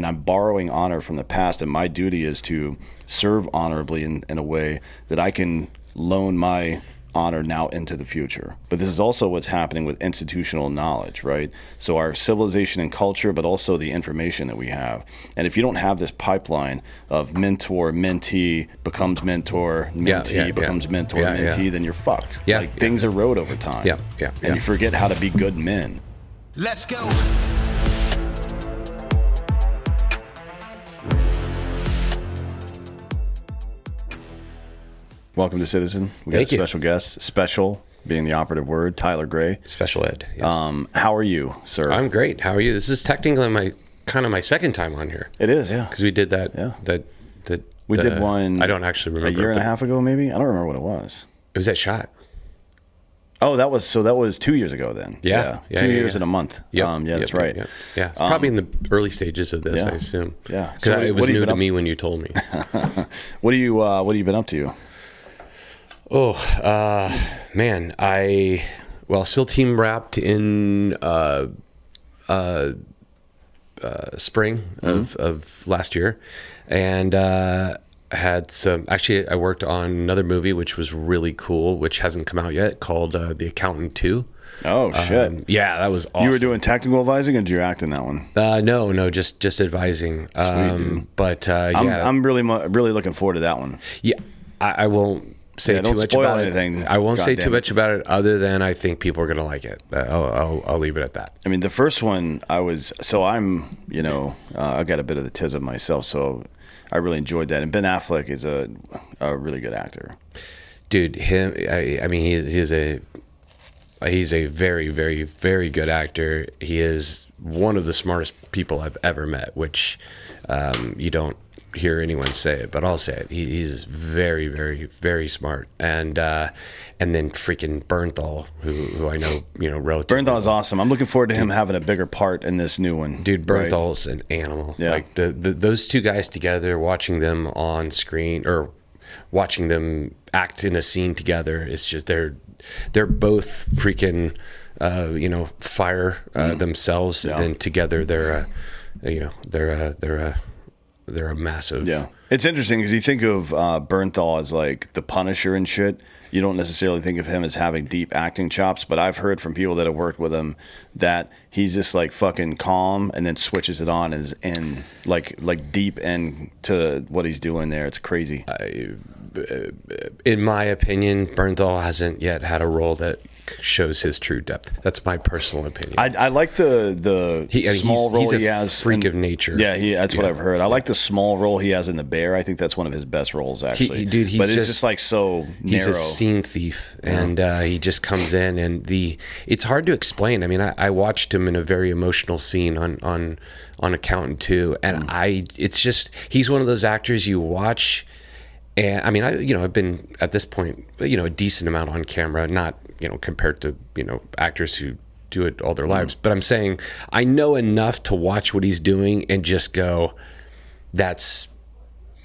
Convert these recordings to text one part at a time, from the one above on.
and I'm borrowing honor from the past, and my duty is to serve honorably in a way that I can loan my honor now into the future. But this is also what's happening with institutional knowledge, right? So our civilization and culture, but also the information that we have. And if you don't have this pipeline of mentor, mentee becomes mentor, mentee becomes mentor, mentee, then you're fucked. Things erode over time. And you forget how to be good men. Let's go. Welcome to Citizen. We got a special guest, special being the operative word, Tyler Gray. Special ed. Yes. How are you, sir? I'm great. How are you? This is technically my second time on here. It is, yeah. Because we did that. Yeah. We did one. I don't actually remember. A year and a half ago, maybe. I don't remember what it was. It was at SHOT. Oh, that was 2 years ago then. Yeah. 2 years and a month. That's right. Yeah. It's probably in the early stages of this, I assume. Yeah. Because it was new to me when you told me. What have you been up to? Man, SEAL team wrapped in spring of last year, and had some. Actually, I worked on another movie which was really cool, which hasn't come out yet, called The Accountant 2. Oh shit! Yeah, that was awesome. You were doing technical advising, or did you act in that one? No, just advising. Sweet, dude. But I'm really looking forward to that one. Yeah, I won't say too much about anything. I won't say too much about it, other than I think people are gonna like it. I'll leave it at that. I mean, the first one I got a bit of the tism myself, so I really enjoyed that. And Ben Affleck is a really good actor. Dude, he's a very, very, very good actor. He is one of the smartest people I've ever met, which you don't hear anyone say it, but I'll say it. He's very, very, very smart. And then freaking Bernthal, who I know, relatively. Bernthal's awesome. I'm looking forward to him having a bigger part in this new one. Dude, Bernthal's an animal. Yeah. Like those two guys together, watching them on screen or watching them act in a scene together, it's just they're both freaking fire themselves, and then together they're a massive. Yeah, it's interesting because you think of Bernthal as like the Punisher and shit. You don't necessarily think of him as having deep acting chops, but I've heard from people that have worked with him that he's just like fucking calm and then switches it on and is in like deep into what he's doing there. It's crazy. In my opinion, Bernthal hasn't yet had a role that shows his true depth. That's my personal opinion. I like the small role he has. He's a freak of nature. Yeah, that's what I've heard. I like the small role he has in The Bear. I think that's one of his best roles, actually. But it's just like so narrow. He's a scene thief, and he just comes in, and it's hard to explain. I mean, I watched him in a very emotional scene on Accountant 2, and it's just, he's one of those actors you watch. And I mean, I've been at this point, a decent amount on camera, not, compared to, actors who do it all their lives. But I'm saying I know enough to watch what he's doing and just go, that's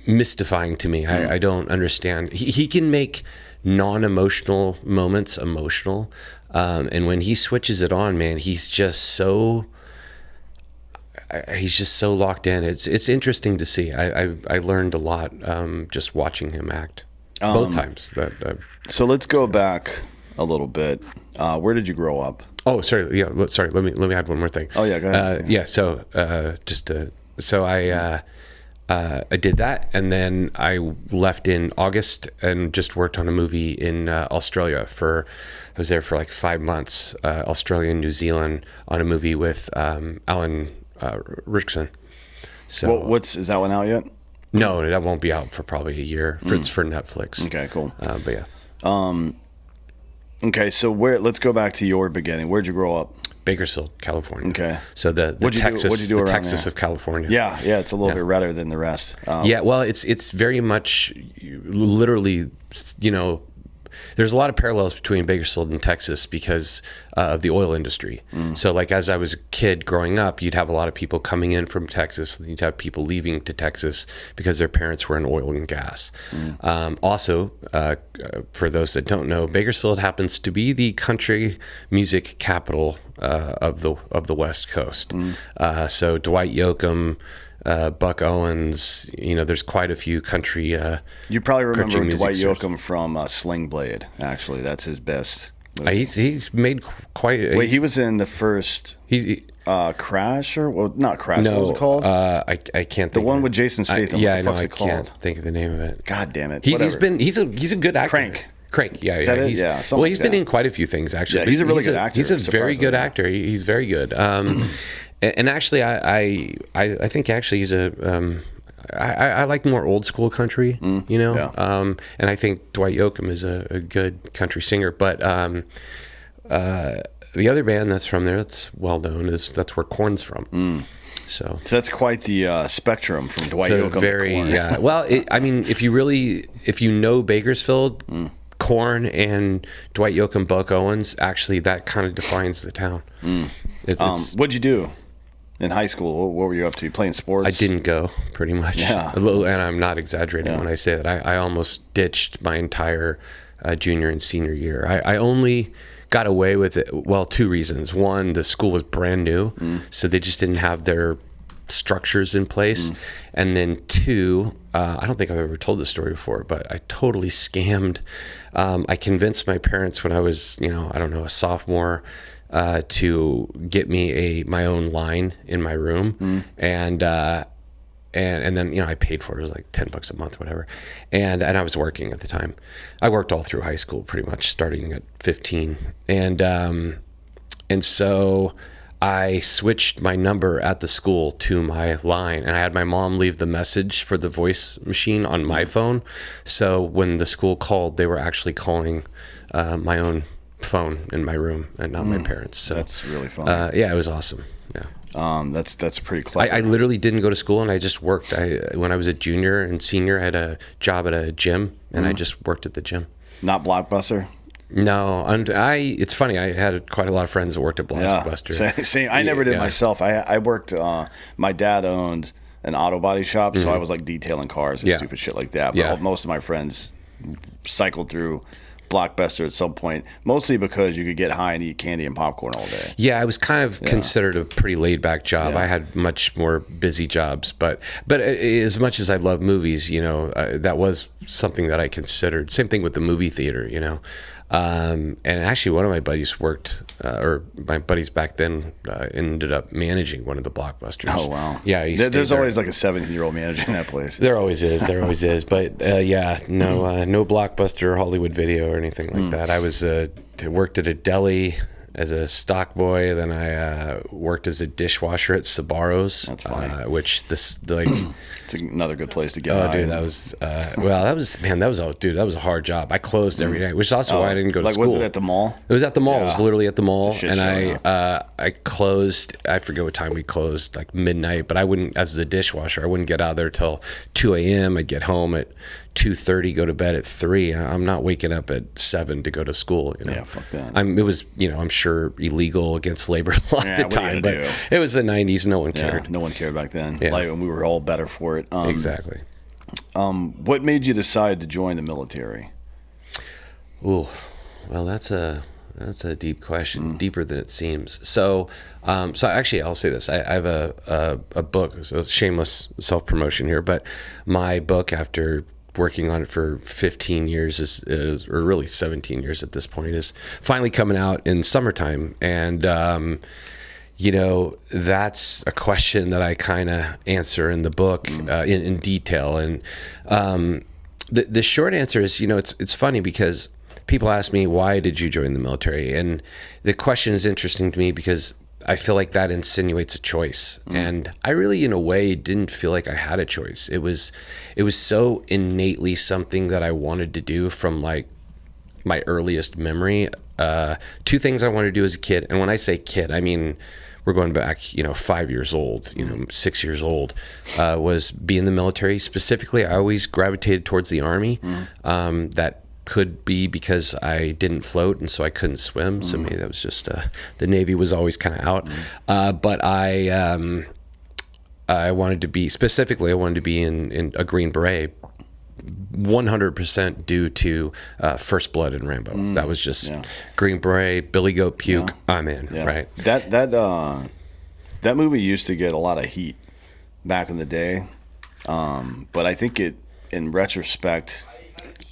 mystifying to me. I don't understand. He can make non-emotional moments emotional. And when he switches it on, man, he's just so locked in. It's interesting to see. I learned a lot just watching him act both times. So let's go back a little bit. Where did you grow up? Oh, sorry. Yeah, sorry. Let me add one more thing. Oh yeah, go ahead. So I did that, and then I left in August and just worked on a movie in Australia I was there for like 5 months, Australia and New Zealand, on a movie with Alan Rickson. So is that one out yet? No, that won't be out for probably a year. It's for Netflix. Okay, cool. But yeah. Okay, so let's go back to your beginning. Where'd you grow up? Bakersfield, California. Okay. So the Texas of California. Yeah, it's a little bit redder than the rest. Well, it's very much literally, there's a lot of parallels between Bakersfield and Texas because of the oil industry. So like as I was a kid growing up, you'd have a lot of people coming in from Texas. You'd have people leaving to Texas because their parents were in oil and gas. Also, for those that don't know, Bakersfield happens to be the country music capital of the West Coast. So Dwight Yoakam, Buck Owens. There's quite a few country. You probably remember country music Dwight stars. Yoakam from Sling Blade. Actually, that's his best. He's made quite. Wait, he was in the first Crash, not Crash. No, What was it called? I can't think. The one of with Jason Statham. Yeah, what I the know. fuck's I it called? can't think of the name of it. God damn it! He's a good actor. Crank. Yeah, Is that it? He's, Yeah, something well, like he's been that. in quite a few things actually. Yeah, but he's a really good actor, He's a very good surprisingly. actor. He's very good. And actually, I think actually he's a. I like more old school country, yeah. and I think Dwight Yoakam is a good country singer. But the other band that's from there that's well known that's where Korn's from. So that's quite the spectrum from Dwight so Yoakam. very to Korn. yeah. Well, if you know Bakersfield, Korn and Dwight Yoakam, Buck Owens, actually that kind of defines the town. It's, What'd you do in high school? What were you up to? Playing sports? I didn't go, pretty much. Yeah. A little, and I'm not exaggerating Yeah. when I say that. I almost ditched my entire junior and senior year. I only got away with it, well, two reasons. One, the school was brand new, so they just didn't have their structures in place. And then two, I don't think I've ever told this story before, but I totally scammed. I convinced my parents when I was, a sophomore, to get me my own line in my room, and then I paid for it. It was like $10 a month, whatever. And I was working at the time. I worked all through high school, pretty much, starting at 15. And so I switched my number at the school to my line, and I had my mom leave the message for the voice machine on my phone. So when the school called, they were actually calling my own phone in my room and not my parents. So That's really fun. yeah, it was awesome. Yeah. That's pretty clever. I literally didn't go to school, and I just worked. When I was a junior and senior, I had a job at a gym, and I just worked at the gym. Not Blockbuster. No, and it's funny. I had quite a lot of friends that worked at Blockbuster. Yeah, same. I never did Yeah. myself. I worked. My dad owned an auto body shop, so I was like detailing cars and Yeah. stupid shit like that. But Yeah. most of my friends cycled through Blockbuster at some point, mostly because you could get high and eat candy and popcorn all day. Yeah, I was kind of considered a pretty laid back job. Yeah. I had much more busy jobs, but as much as I love movies, that was something that I considered. Same thing with the movie theater, And actually, one of my buddies or my buddies back then ended up managing one of the Blockbusters. Oh wow! Yeah, he there's stayed always like a 17-year-old managing that place. There always is. But no Blockbuster, Hollywood Video, or anything like that. I was worked at a deli as a stock boy. Then I worked as a dishwasher at Sbarro's. That's funny. Which It's another good place to get oh high. dude, that was that was a hard job. I closed every day, which is also why I didn't go to school. Was it at the mall? It was at the mall. It was Yeah. literally at the mall, It's a shit and show, I closed. I forget what time we closed, like midnight. But I wouldn't, as a dishwasher, I wouldn't get out of there till 2 a.m. I'd get home at 2:30, go to bed at 3. I'm not waking up at 7 to go to school. Yeah, fuck that. It was, I'm sure illegal against labor law Yeah, at the what are you time, gonna but do? it was the 90s. No one Yeah, cared. no one cared back then. Yeah. Like, and we were all better for it. Exactly. What made you decide to join the military? Ooh, well, that's a deep question, deeper than it seems. So actually, I'll say this: I have a book. So it's shameless self promotion here, but my book, after working on it for 15 years, is or really 17 years at this point, is finally coming out in summertime, and that's a question that I kind of answer in the book in detail. And the short answer is, it's funny because people ask me, why did you join the military? And the question is interesting to me because I feel like that insinuates a choice. And I really, in a way, didn't feel like I had a choice. It was so innately something that I wanted to do from like my earliest memory. Two things I wanted to do as a kid. And when I say kid, I mean, we're going back, 5 years old, 6 years old, was be in the military. Specifically, I always gravitated towards the Army. That could be because I didn't float and so I couldn't swim. So maybe that was just, the Navy was always kind of out. But I wanted to be, specifically, I wanted to be in a Green Beret, 100% due to First Blood and Rambo. That was just Green Beret, Billy Goat Puke. I'm in, right? That movie used to get a lot of heat back in the day. But I think in retrospect,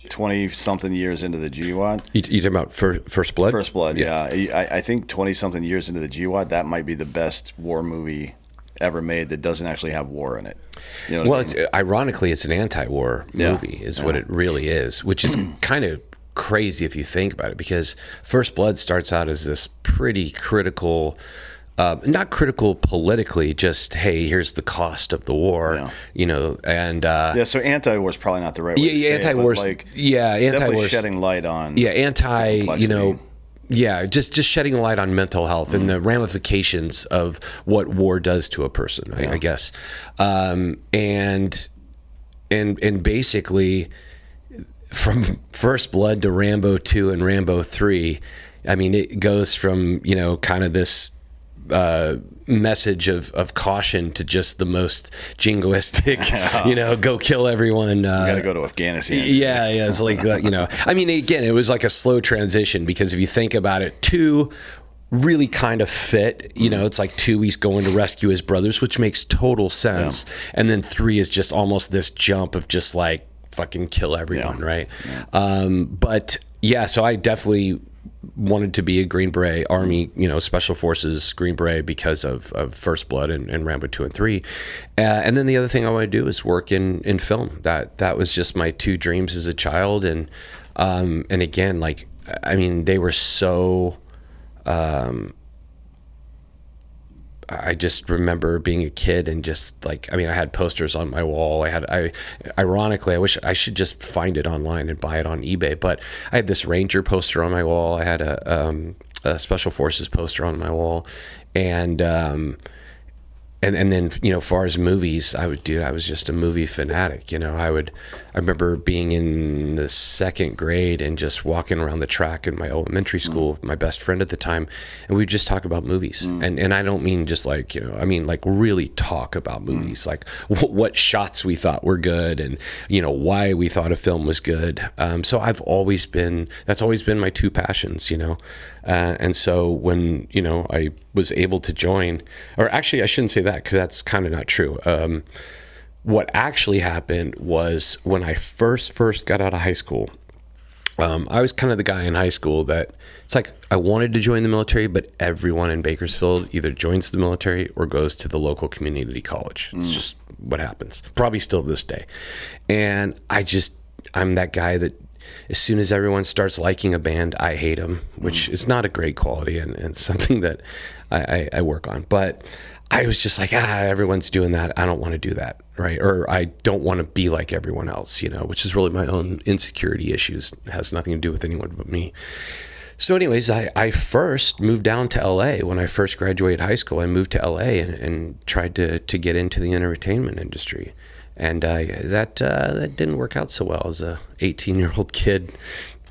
20-something years into the GWOT. You talking about First Blood? First Blood, yeah. I think 20-something years into the GWOT, that might be the best war movie ever made that doesn't actually have war in it. You know what I mean? Ironically, it's an anti-war movie is what it really is, which is kind of crazy if you think about it, because First Blood starts out as this pretty critical, not critical politically, just, hey, here's the cost of the war, you know, and so anti-war is probably not the right way to say anti-war, it, but like, anti-war, definitely shedding light on you know, just shedding a light on mental health and the ramifications of what war does to a person, I guess, and basically from First Blood to Rambo 2 and Rambo 3, I mean, it goes from, you know, kind of this message of caution to just the most jingoistic, you know, go kill everyone. You gotta go to Afghanistan. Yeah, it's like, you know, I mean, again, it was like a slow transition, because if you think about it, 2 really kind of fit, you know, it's like 2, he's going to rescue his brothers, which makes total sense. And then 3 is just almost this jump of just like fucking kill everyone, right? But yeah, so I definitely wanted to be a Green Beret, Army, you know, Special Forces Green Beret, because of First Blood and Rambo 2 and 3. And then the other thing I want to do is work in film. That was just my 2 dreams as a child. And again, like, I mean, they were so, I just remember being a kid and just like, I mean, I had posters on my wall. Ironically, I wish I should just find it online and buy it on eBay, but I had this Ranger poster on my wall. I had a Special Forces poster on my wall, and then, you know, as far as movies, I was just a movie fanatic. You know, I remember being in the 2nd grade and just walking around the track in my elementary school with my best friend at the time, and we'd just talk about movies. And I don't mean just like, you know, I mean like really talk about movies, like what shots we thought were good, and, you know, why we thought a film was good. So that's always been my 2 passions, you know. And so when, you know, I was able to join, or actually I shouldn't say that, because that's kind of not true. What actually happened was when I first got out of high school, I was kind of the guy in high school that it's like I wanted to join the military, but everyone in Bakersfield either joins the military or goes to the local community college. It's just what happens, probably still to this day. And I'm that guy that as soon as everyone starts liking a band, I hate them, which is not a great quality and something that I work on. But I was just like, everyone's doing that. I don't want to do that, right? Or I don't want to be like everyone else, you know, which is really my own insecurity issues. It has nothing to do with anyone but me. So anyways, I first moved down to LA. When I first graduated high school, I moved to LA and tried to get into the entertainment industry. And that didn't work out so well. As a 18-year-old kid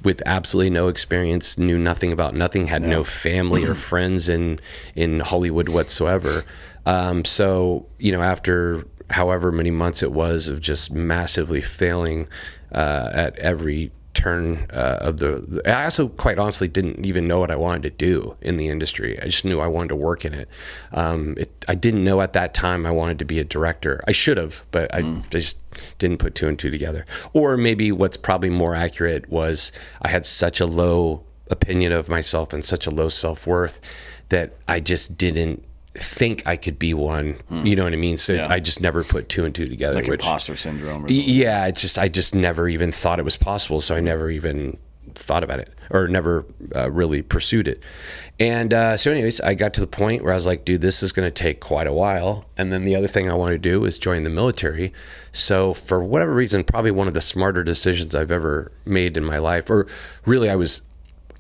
with absolutely no experience, knew nothing about nothing, had no family or friends in Hollywood whatsoever. So, you know, after however many months it was of just massively failing at every turn of I also quite honestly didn't even know what I wanted to do in the industry. I just knew I wanted to work in it. I didn't know at that time I wanted to be a director. I should have, but I just didn't put 2 and 2 together. Or maybe what's probably more accurate was I had such a low opinion of myself and such a low self-worth that I just didn't think I could be one. You know what I mean? So I just never put 2 and 2 together. Like imposter syndrome or something. Yeah, I just never even thought it was possible. So I never even thought about it, or never really pursued it. And so anyways, I got to the point where I was like, dude, this is going to take quite a while. And then the other thing I want to do is join the military. So for whatever reason, probably one of the smarter decisions I've ever made in my life, or really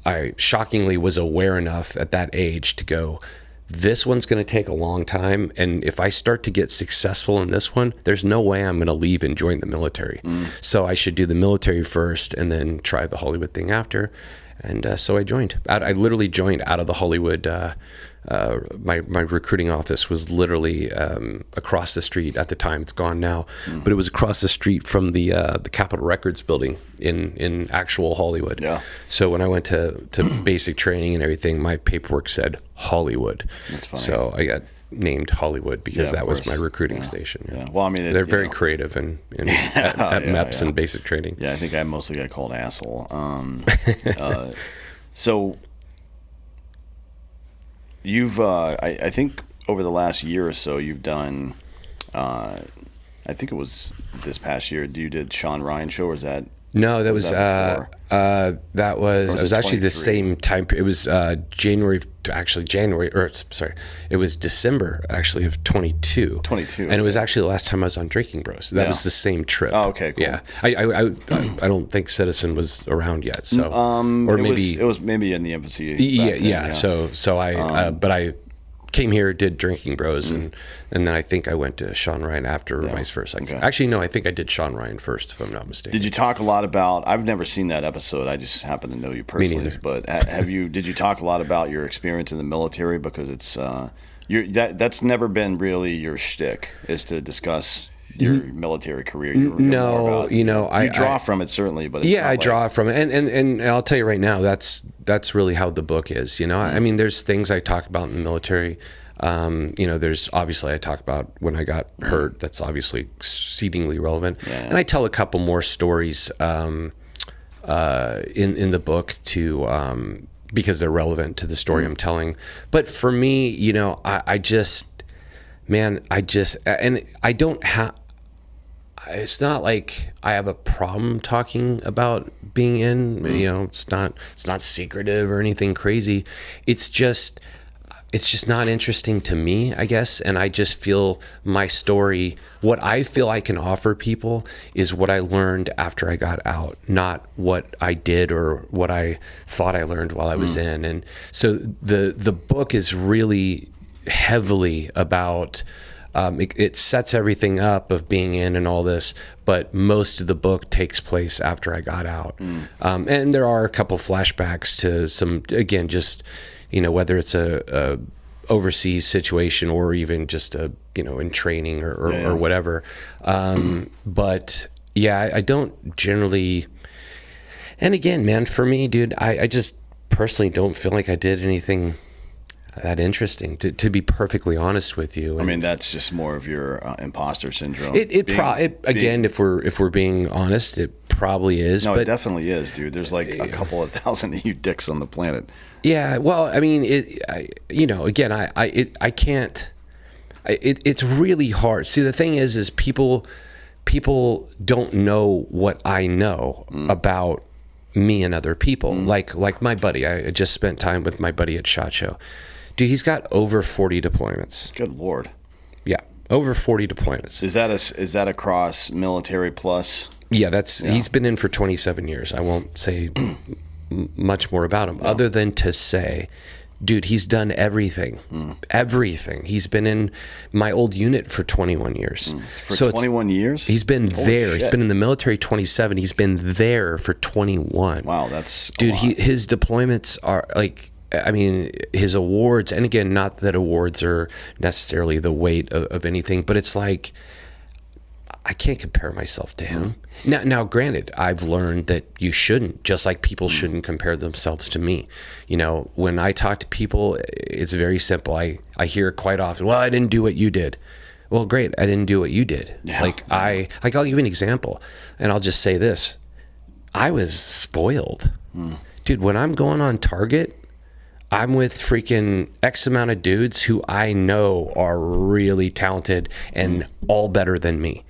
I shockingly was aware enough at that age to go, this one's going to take a long time, and if I start to get successful in this one, there's no way I'm going to leave and join the military. So I should do the military first and then try the Hollywood thing after. And so I joined. I literally joined out of the Hollywood. My recruiting office was literally across the street at the time. It's gone now, but it was across the street from the Capitol Records building in actual Hollywood. Yeah. So when I went to basic training and everything, my paperwork said Hollywood. That's funny. So I got named Hollywood because Yeah, of that was course. my recruiting Yeah. station. Yeah. Well, I mean, They're very creative at MEPS and basic training. Yeah, I think I mostly got called asshole. So you've, I think over the last year or so, you've done, I think it was this past year, you did Sean Ryan show, or is that? No, that was that that was was it was it actually the 23? same time. It was January, or sorry, it was December actually of 22. 22, and it was okay. actually the last time I was on Drinking Bros. That Yeah. was the same trip. Oh, okay, cool. Yeah, I don't think Citizen was around yet. So or it maybe was maybe in the infancy. yeah, back then, yeah. So I but I came here, did Drinking Bros, and then I think I went to Sean Ryan after, or vice versa. Okay. Actually, no, I think I did Sean Ryan first, if I'm not mistaken. Did you talk a lot about? I've never seen that episode. I just happen to know you personally. neither. But have you? Did you talk a lot about your experience in the military? Because it's that's never been really your shtick, is to discuss your military career. You're more No, about- you know, you draw from it certainly, but it's yeah, not I like- draw from it, and I'll tell you right now, that's really how the book is. You know, I mean, there's things I talk about in the military. You know, there's obviously I talk about when I got hurt. That's obviously exceedingly relevant, and I tell a couple more stories in the book to because they're relevant to the story I'm telling. But for me, you know, I just and I don't have. It's not like I have a problem talking about being in. You know, it's not secretive or anything crazy. It's just not interesting to me, I guess. And I just feel my story, what I feel I can offer people is what I learned after I got out, not what I did or what I thought I learned while I was in. And so the book is really heavily about, it sets everything up of being in and all this, but most of the book takes place after I got out. And there are a couple flashbacks to some, again, just, you know, whether it's a overseas situation or even just in training or whatever. But yeah, I don't generally, and again, man, for me, dude, I just personally don't feel like I did anything that interesting, to be perfectly honest with you. I mean, that's just more of your imposter syndrome. Again, if we're being honest, it probably is. No, but it definitely is, dude. There's like a couple of thousand of you dicks on the planet. Yeah, well, I mean, again, I can't. It's really hard. See, the thing is people don't know what I know about me and other people. Like my buddy, I just spent time with my buddy at SHOT Show. Dude, he's got over 40 deployments. Good Lord. Yeah, over 40 deployments. Is that across military plus? Yeah, he's been in for 27 years. I won't say much more about him other than to say, dude, he's done everything. Everything. He's been in my old unit for 21 years. For 21 years? He's been Holy there. shit. He's been in the military 27. He's been there for 21. Wow, that's a Dude, lot. his deployments are like, I mean, his awards, and again, not that awards are necessarily the weight of anything, but it's like, I can't compare myself to him. Now, granted, I've learned that you shouldn't, just like people shouldn't compare themselves to me. You know, when I talk to people, it's very simple. I hear quite often, well, I didn't do what you did. Well, great, I didn't do what you did. Yeah. I'll give you an example, and I'll just say this. I was spoiled. Dude, when I'm going on target, I'm with freaking X amount of dudes who I know are really talented and all better than me,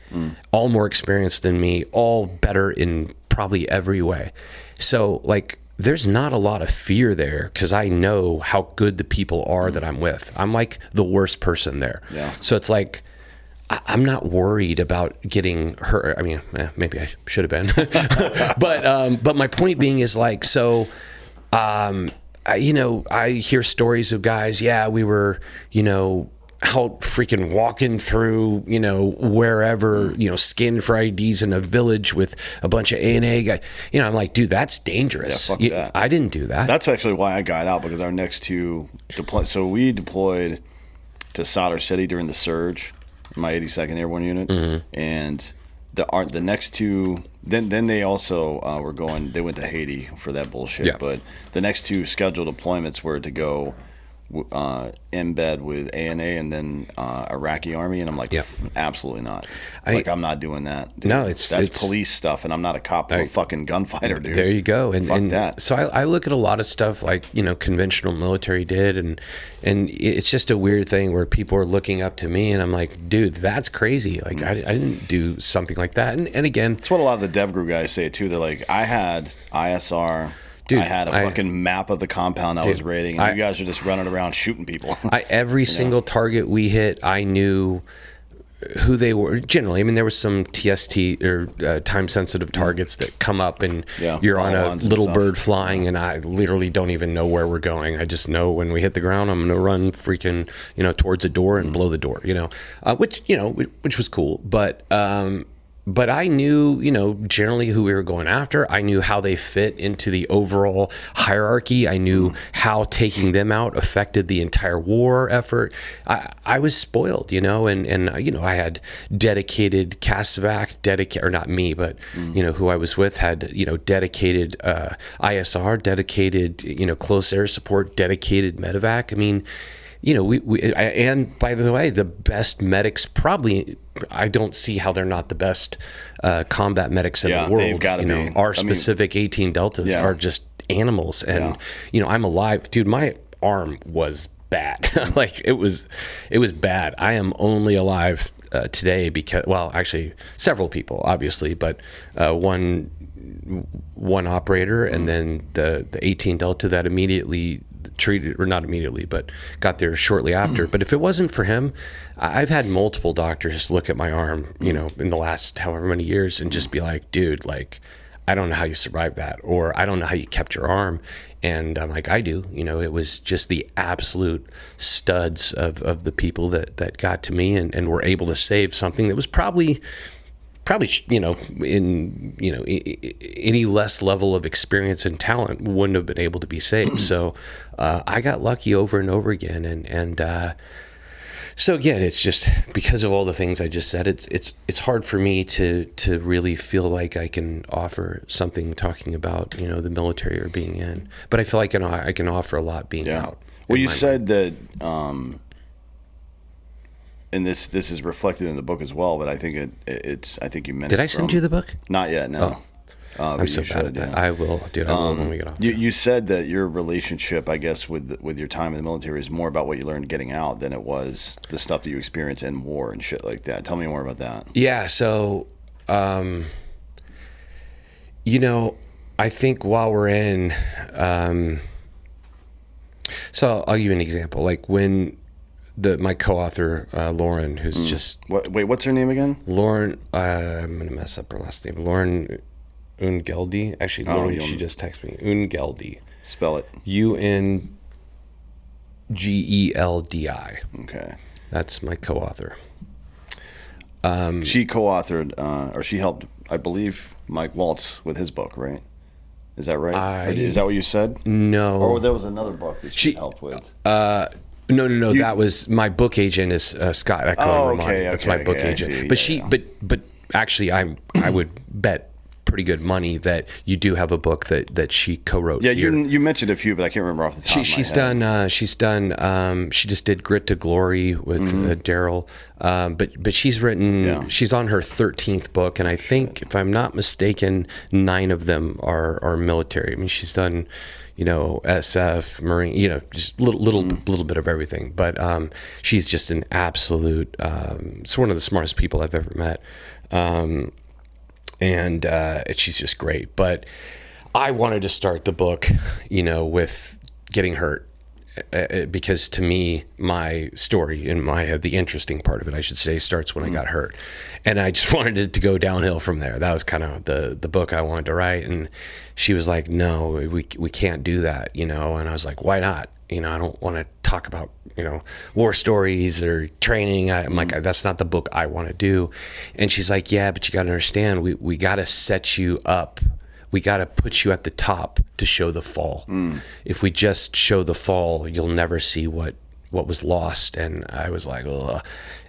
all more experienced than me, all better in probably every way. So like, there's not a lot of fear there because I know how good the people are that I'm with. I'm like the worst person there. Yeah. So it's like, I'm not worried about getting hurt. I mean, maybe I should have been, but my point being is like, so, I hear stories of guys, we were, out freaking walking through, wherever, scanning for IDs in a village with a bunch of A&A guys. I'm like, dude, that's dangerous. Yeah, fuck that. I didn't do that. That's actually why I got out, because our next two so we deployed to Solder City during the surge, my 82nd Airborne Unit, and the next two. Then they also they went to Haiti for that bullshit. Yeah. But the next two scheduled deployments were to go in bed with ANA and then Iraqi Army, and I'm like, Yeah. absolutely not. I'm not doing that. Dude. No, that's it's police stuff, and I'm not a cop or a fucking gunfighter, dude. There you go. And that. So I look at a lot of stuff like, conventional military did, and it's just a weird thing where people are looking up to me, and I'm like, dude, that's crazy. Like, I didn't do something like that. And again, it's what a lot of the DevGru guys say too. They're like, I had ISR. Dude, I had a fucking map of the compound I was raiding, and you guys are just running around shooting people. Every single target we hit, I knew who they were. Generally, I mean, there was some TST or time-sensitive targets that come up, and you're on a little bird flying, and I literally don't even know where we're going. I just know when we hit the ground, I'm going to run freaking, towards a door and blow the door, which was cool. But I knew, generally who we were going after. I knew how they fit into the overall hierarchy. I knew how taking them out affected the entire war effort. I was spoiled, and I had dedicated CASEVAC, or not me, but, who I was with had, dedicated ISR, dedicated, close air support, dedicated medevac. I mean, and by the way, the best medics probably, I don't see how they're not the best combat medics in the world. They've got to be. Our specific 18 Deltas are just animals. And, I'm alive. Dude, my arm was bad. Like, it was bad. I am only alive today because, well, actually, several people, obviously, but one operator and then the 18 Delta that immediately treated, or not immediately, but got there shortly after. But if it wasn't for him, I've had multiple doctors look at my arm, in the last however many years and just be like, dude, like, I don't know how you survived that, or I don't know how you kept your arm. And I'm like, I do. It was just the absolute studs of the people that got to me and were able to save something that was probably in any less level of experience and talent wouldn't have been able to be saved. So I got lucky over and over again, and so again, it's just because of all the things I just said. It's hard for me to really feel like I can offer something talking about the military or being in, but I feel like I can offer a lot being out. Well, you said that. And this is reflected in the book as well, but I think it's I think you meant. Did I send you the book? Not yet, no. I'm so bad at that. I will, dude. I will when we get off. You said that your relationship, I guess, with your time in the military is more about what you learned getting out than it was the stuff that you experienced in war and shit like that. Tell me more about that. Yeah. So, I think while we're in, so I'll give you an example. Like when my co-author, Lauren, who's just... what's her name again? Lauren, I'm going to mess up her last name. Lauren Ungeldi. Actually, Lauren, she just texted me. Ungeldi. Spell it. Ungeldi. Okay. That's my co-author. She co-authored, or she helped, I believe, Mike Waltz with his book, right? Is that right? Is that what you said? No. Or there was another book that she helped with. No. That was my book agent is Scott Echo. Oh, okay. That's my book agent. But but actually, I would bet pretty good money that you do have a book that she co-wrote. Yeah, here. you mentioned a few, but I can't remember off the top of my head. She's done. She just did Grit to Glory with Daryl. But she's written. Yeah. She's on her 13th book, and I think, if I'm not mistaken, 9 of them are military. I mean, she's done, SF, Marine, just little bit of everything. But she's just an absolute. It's one of the smartest people I've ever met. And she's just great. But I wanted to start the book, with getting hurt, because to me, my story and the interesting part of it, I should say, starts when I got hurt. And I just wanted it to go downhill from there. That was kind of the book I wanted to write. And she was like, no, we can't do that, And I was like, why not? I don't want to talk about, war stories or training. I'm like, that's not the book I want to do. And she's like, yeah, but you got to understand, we got to set you up. We got to put you at the top to show the fall. If we just show the fall, you'll never see what was lost. And I was like, ugh.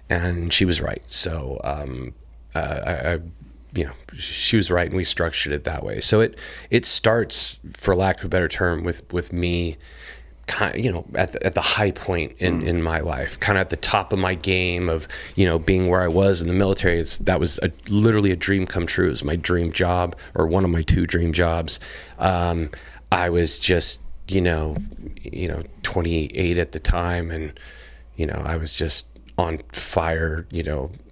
And she was right. So, she was right, and we structured it that way. So it starts, for lack of a better term, with me kind, at the high point in my life, kind of at the top of my game of, being where I was in the military. That was literally a dream come true. It was my dream job, or one of my 2 dream jobs. I was just, 28 at the time, and, I was just on fire,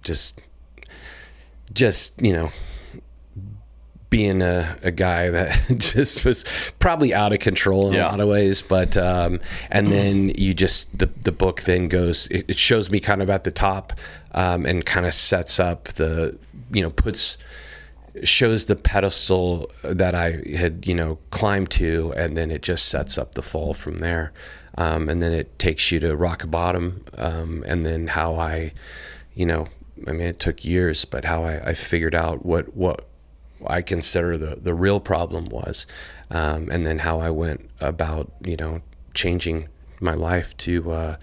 just being a guy that just was probably out of control in a lot of ways. But, and then the book then goes, it shows me kind of at the top, and kind of sets up shows the pedestal that I had, climbed to, and then it just sets up the fall from there. And then it takes you to rock bottom. And then how it took years, but how I figured out what I consider the real problem was, and then how I went about, changing my life to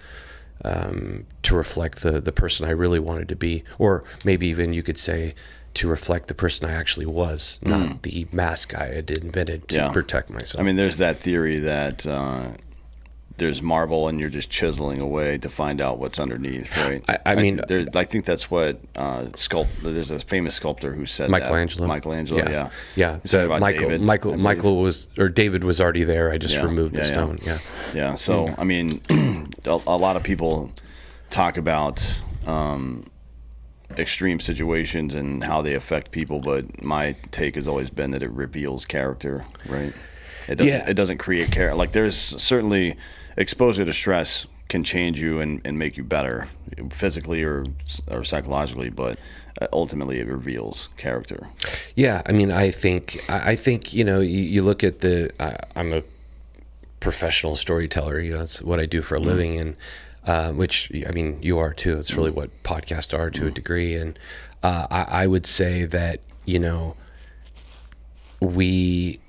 reflect the person I really wanted to be, or maybe even you could say to reflect the person I actually was, not the mask I had invented to protect myself. I mean, there's that theory that there's marble and you're just chiseling away to find out what's underneath, right? I think that's what there's a famous sculptor who said Michelangelo. Yeah. So Michael was, or David was already there. I just removed the stone. Yeah. So, I mean, a lot of people talk about extreme situations and how they affect people, but my take has always been that it reveals character, right? It doesn't create character. Like, there's certainly exposure to stress can change you and make you better physically or psychologically, but ultimately it reveals character. Yeah, I mean, I think you look at I'm a professional storyteller. That's what I do for a living, and which, I mean, you are too. It's really what podcasts are to a degree, and I would say that we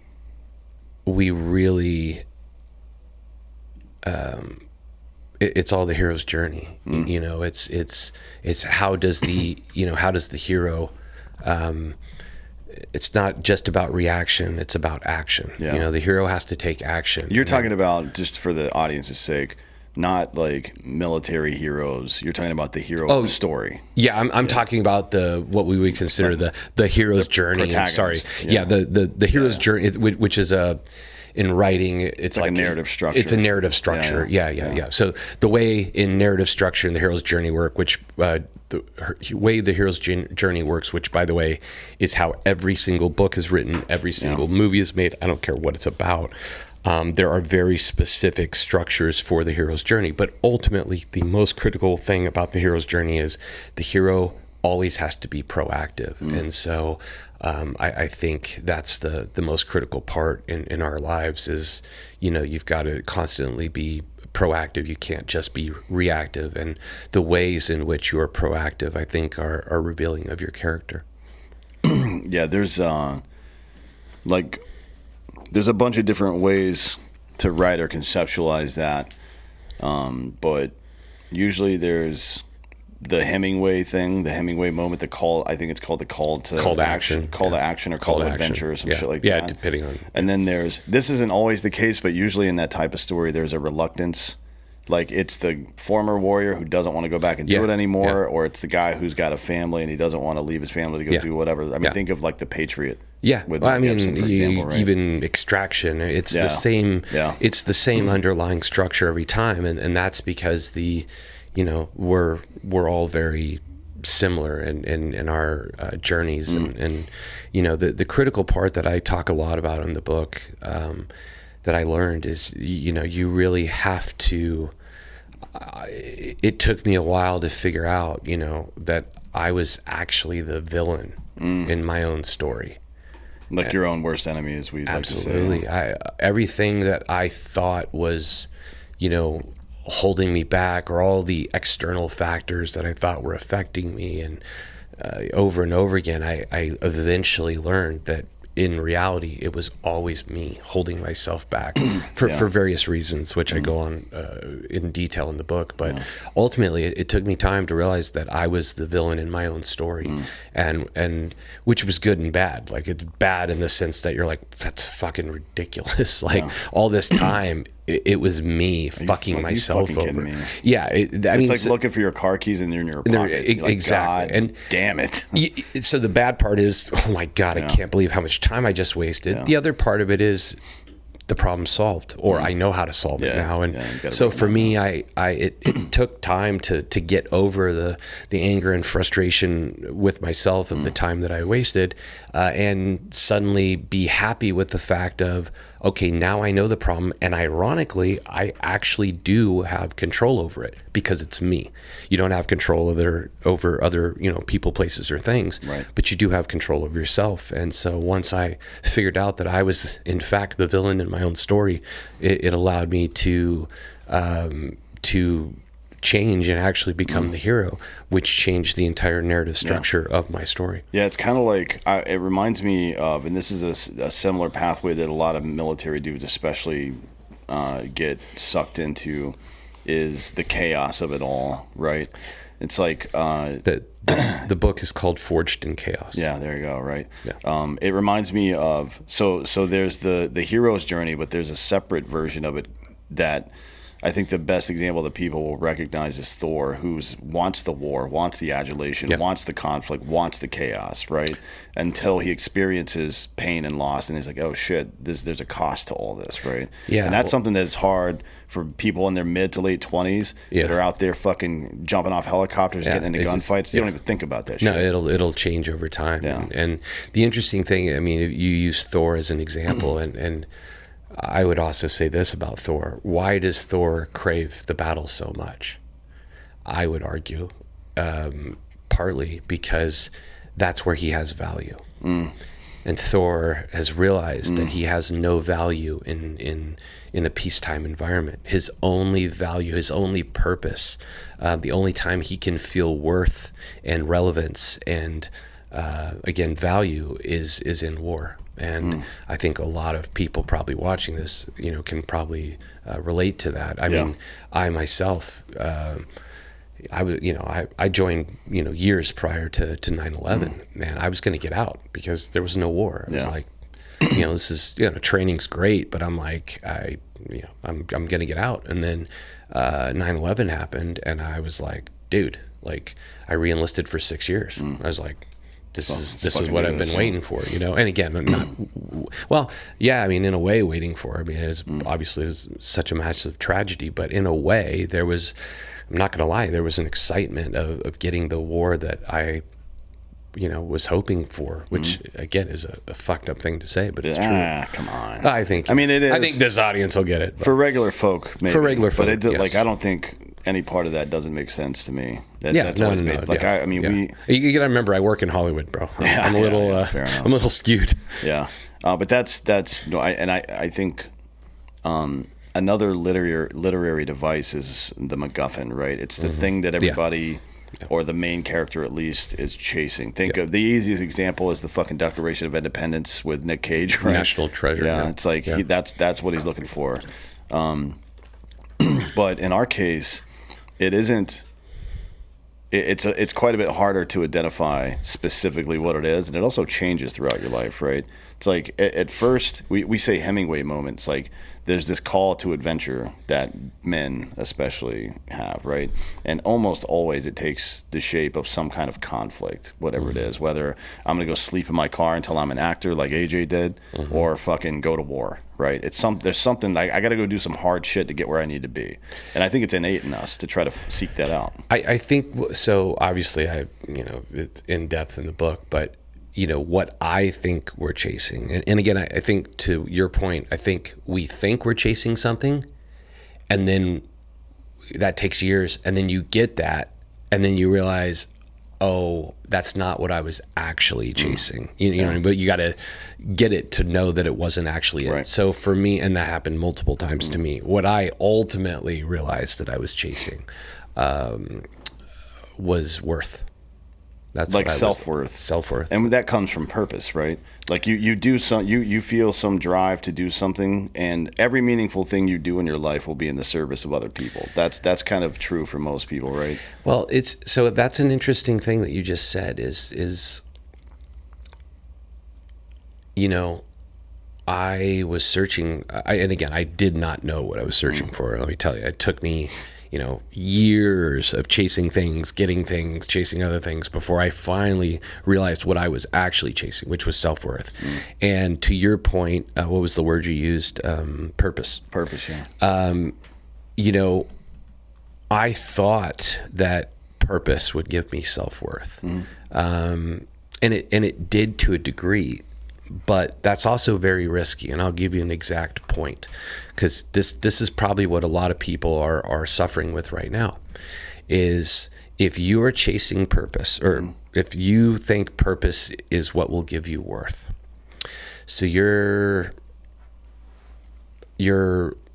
really. It's all the hero's journey. It's how does the hero, it's not just about reaction, it's about action. The hero has to take action. You're talking about, just for the audience's sake, not like military heroes. You're talking about the hero of the story. Yeah, I'm talking about what we would consider the hero's journey. The hero's journey, which is in writing, it's like a narrative structure. It's a narrative structure. Yeah. So the way in narrative structure in the hero's journey work, which the way the hero's journey works, which, by the way, is how every single book is written, every single movie is made. I don't care what it's about. There are very specific structures for the hero's journey, but ultimately the most critical thing about the hero's journey is the hero always has to be proactive. And so I think that's the most critical part in our lives is, you've got to constantly be proactive. You can't just be reactive. And the ways in which you are proactive, I think, are revealing of your character. Yeah, there's a bunch of different ways to write or conceptualize that. But usually there's the Hemingway thing, the Hemingway moment, I think it's called the call to action or call to adventure or some shit like that. Yeah, depending on. And then this isn't always the case, but usually in that type of story, there's a reluctance. Like, it's the former warrior who doesn't want to go back and do it anymore, or it's the guy who's got a family and he doesn't want to leave his family to go do whatever. I mean, think of like The Patriot. Yeah, with Gibson, for example, right? Even Extraction, it's the same. Yeah. It's the same underlying structure every time, and that's because we're all very similar in our journeys, and the critical part that I talk a lot about in the book that I learned is you really have to. It took me a while to figure out that I was actually the villain in my own story. Like your own worst enemy, as we absolutely. Like to say. Everything that I thought was, holding me back, or all the external factors that I thought were affecting me, and over and over again, I eventually learned that in reality, it was always me holding myself back for various reasons, which I go on in detail in the book. But ultimately, it took me time to realize that I was the villain in my own story, and which was good and bad. Like, it's bad in the sense that you're like, that's fucking ridiculous. Like all this time, it was me fucking myself fucking over. kidding me? Yeah, It's like looking for your car keys and they're in your pocket. You're like, exactly. God And damn it. so the bad part is, oh my God, I can't believe how much time I just wasted. Yeah. The other part of it is the problem solved, or I know how to solve it now. And so for me, it took time to get over the anger and frustration with myself of the time that I wasted, and suddenly be happy with the fact of, okay, now I know the problem, and ironically, I actually do have control over it because it's me. You don't have control over other, people, places, or things, right, but you do have control over yourself. And so once I figured out that I was in fact the villain in my own story, it allowed me to change and actually become the hero, which changed the entire narrative structure of my story. Yeah, it's kind of like, it reminds me of, and this is a similar pathway that a lot of military dudes especially get sucked into, is the chaos of it all, right? It's like... The book is called Forged in Chaos. Yeah, there you go, right? Yeah. It reminds me of, so there's the hero's journey, but there's a separate version of it that... I think the best example that people will recognize is Thor, who wants the war, wants the adulation, wants the conflict, wants the chaos, right? Until he experiences pain and loss, and he's like, oh shit, there's a cost to all this, right? Yeah. And that's something that's hard for people in their mid to late 20s that are out there fucking jumping off helicopters, getting into gunfights. You don't even think about that shit. No, it'll change over time. Yeah. And the interesting thing, I mean, you use Thor as an example, and I would also say this about Thor. Why does Thor crave the battle so much? I would argue partly because that's where he has value. And Thor has realized that he has no value in a peacetime environment. His only value, his only purpose, the only time he can feel worth and relevance and again, value is in war. And I think a lot of people probably watching this, can probably relate to that. I mean, I myself, I joined, years prior to 9/11. Man, I was going to get out because there was no war. I was like, this is, training's great, but I'm like, I'm going to get out. And then 9/11 happened, and I was like, dude, like, I re-enlisted for 6 years. I was like, this is what I've been waiting for, And again, in a way waiting for. I mean, it was such a massive tragedy, but in a way I'm not going to lie, there was an excitement of getting the war that I, was hoping for, which again is a fucked up thing to say, but it's true. Come on. I mean, it is. I think this audience will get it. For regular folk, maybe. For regular folk, but yes. Like, I don't think any part of that doesn't make sense to me. No. Like, I mean, you gotta remember, I work in Hollywood, bro. I'm a little skewed. Yeah, but I think another literary device is the MacGuffin, right? It's the thing that everybody, or the main character at least, is chasing. Think of the easiest example is the fucking Declaration of Independence with Nick Cage, right? National treasure. Yeah, it's like that's what he's looking for. But in our case, it isn't. It's quite a bit harder to identify specifically what it is, and it also changes throughout your life, right? It's like at first we say Hemingway moments, like there's this call to adventure that men especially have, right? And almost always it takes the shape of some kind of conflict, whatever it is, whether I'm gonna go sleep in my car until I'm an actor like AJ did, or fucking go to war, right? There's something like I got to go do some hard shit to get where I need to be, and I think it's innate in us to try to seek that out. I think so. Obviously, it's in depth in the book, but what I think we're chasing, and again, I think to your point, I think we think we're chasing something, and then that takes years, and then you get that, and then you realize, oh, that's not what I was actually chasing. You know what I mean? But you got to get it to know that it wasn't actually it. Right. So for me, and that happened multiple times to me, what I ultimately realized that I was chasing was worth. That's like self-worth. Self-worth. And that comes from purpose, right? Like you do you feel some drive to do something, and every meaningful thing you do in your life will be in the service of other people. That's kind of true for most people, right? Well, that's an interesting thing that you just said is I was searching, and again, I did not know what I was searching for. Let me tell you, it took me, years of chasing things, getting things, chasing other things before I finally realized what I was actually chasing, which was self-worth. And to your point, what was the word you used? Purpose. Purpose, yeah. I thought that purpose would give me self-worth. And it did to a degree, but that's also very risky. And I'll give you an exact point, because this is probably what a lot of people are suffering with right now, is if you are chasing purpose, or if you think purpose is what will give you worth. So you're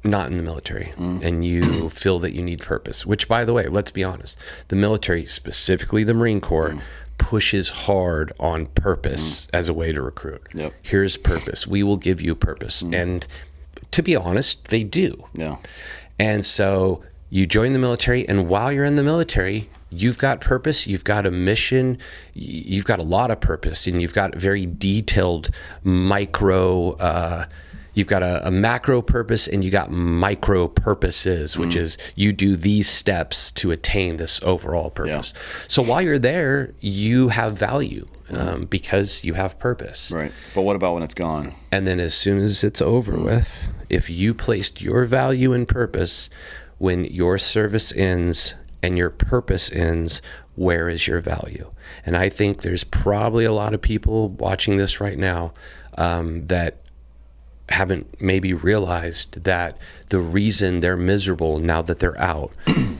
not in the military and you feel that you need purpose, which, by the way, let's be honest, the military, specifically the Marine Corps, pushes hard on purpose as a way to recruit. Yep. Here's purpose. We will give you purpose. And to be honest, they do. Yeah. And so you join the military, and while you're in the military, you've got purpose, you've got a mission, you've got a lot of purpose, and you've got very detailed you've got a macro purpose, and you got micro purposes, which is you do these steps to attain this overall purpose. Yeah. So while you're there, you have value because you have purpose. Right. But what about when it's gone? And then as soon as it's over with, if you placed your value in purpose, when your service ends and your purpose ends, where is your value? And I think there's probably a lot of people watching this right now that haven't maybe realized that the reason they're miserable now that they're out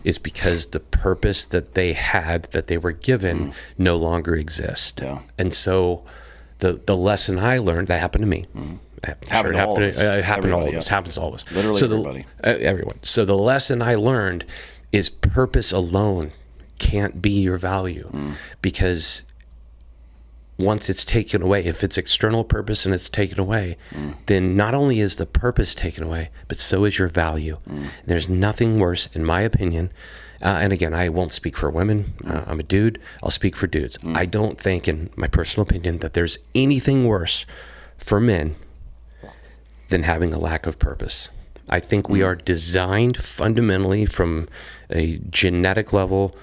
is because the purpose that they had, that they were given, no longer exists. Yeah. And so the lesson I learned, that happened to me. It happened to all of us. It happened to all of us. Happens to all of us. Literally everybody. Everyone. So the lesson I learned is purpose alone can't be your value, because once it's taken away, if it's external purpose and it's taken away, then not only is the purpose taken away, but so is your value. There's nothing worse, in my opinion. And again, I won't speak for women. I'm a dude. I'll speak for dudes. I don't think, in my personal opinion, that there's anything worse for men than having a lack of purpose. I think we are designed fundamentally from a genetic level,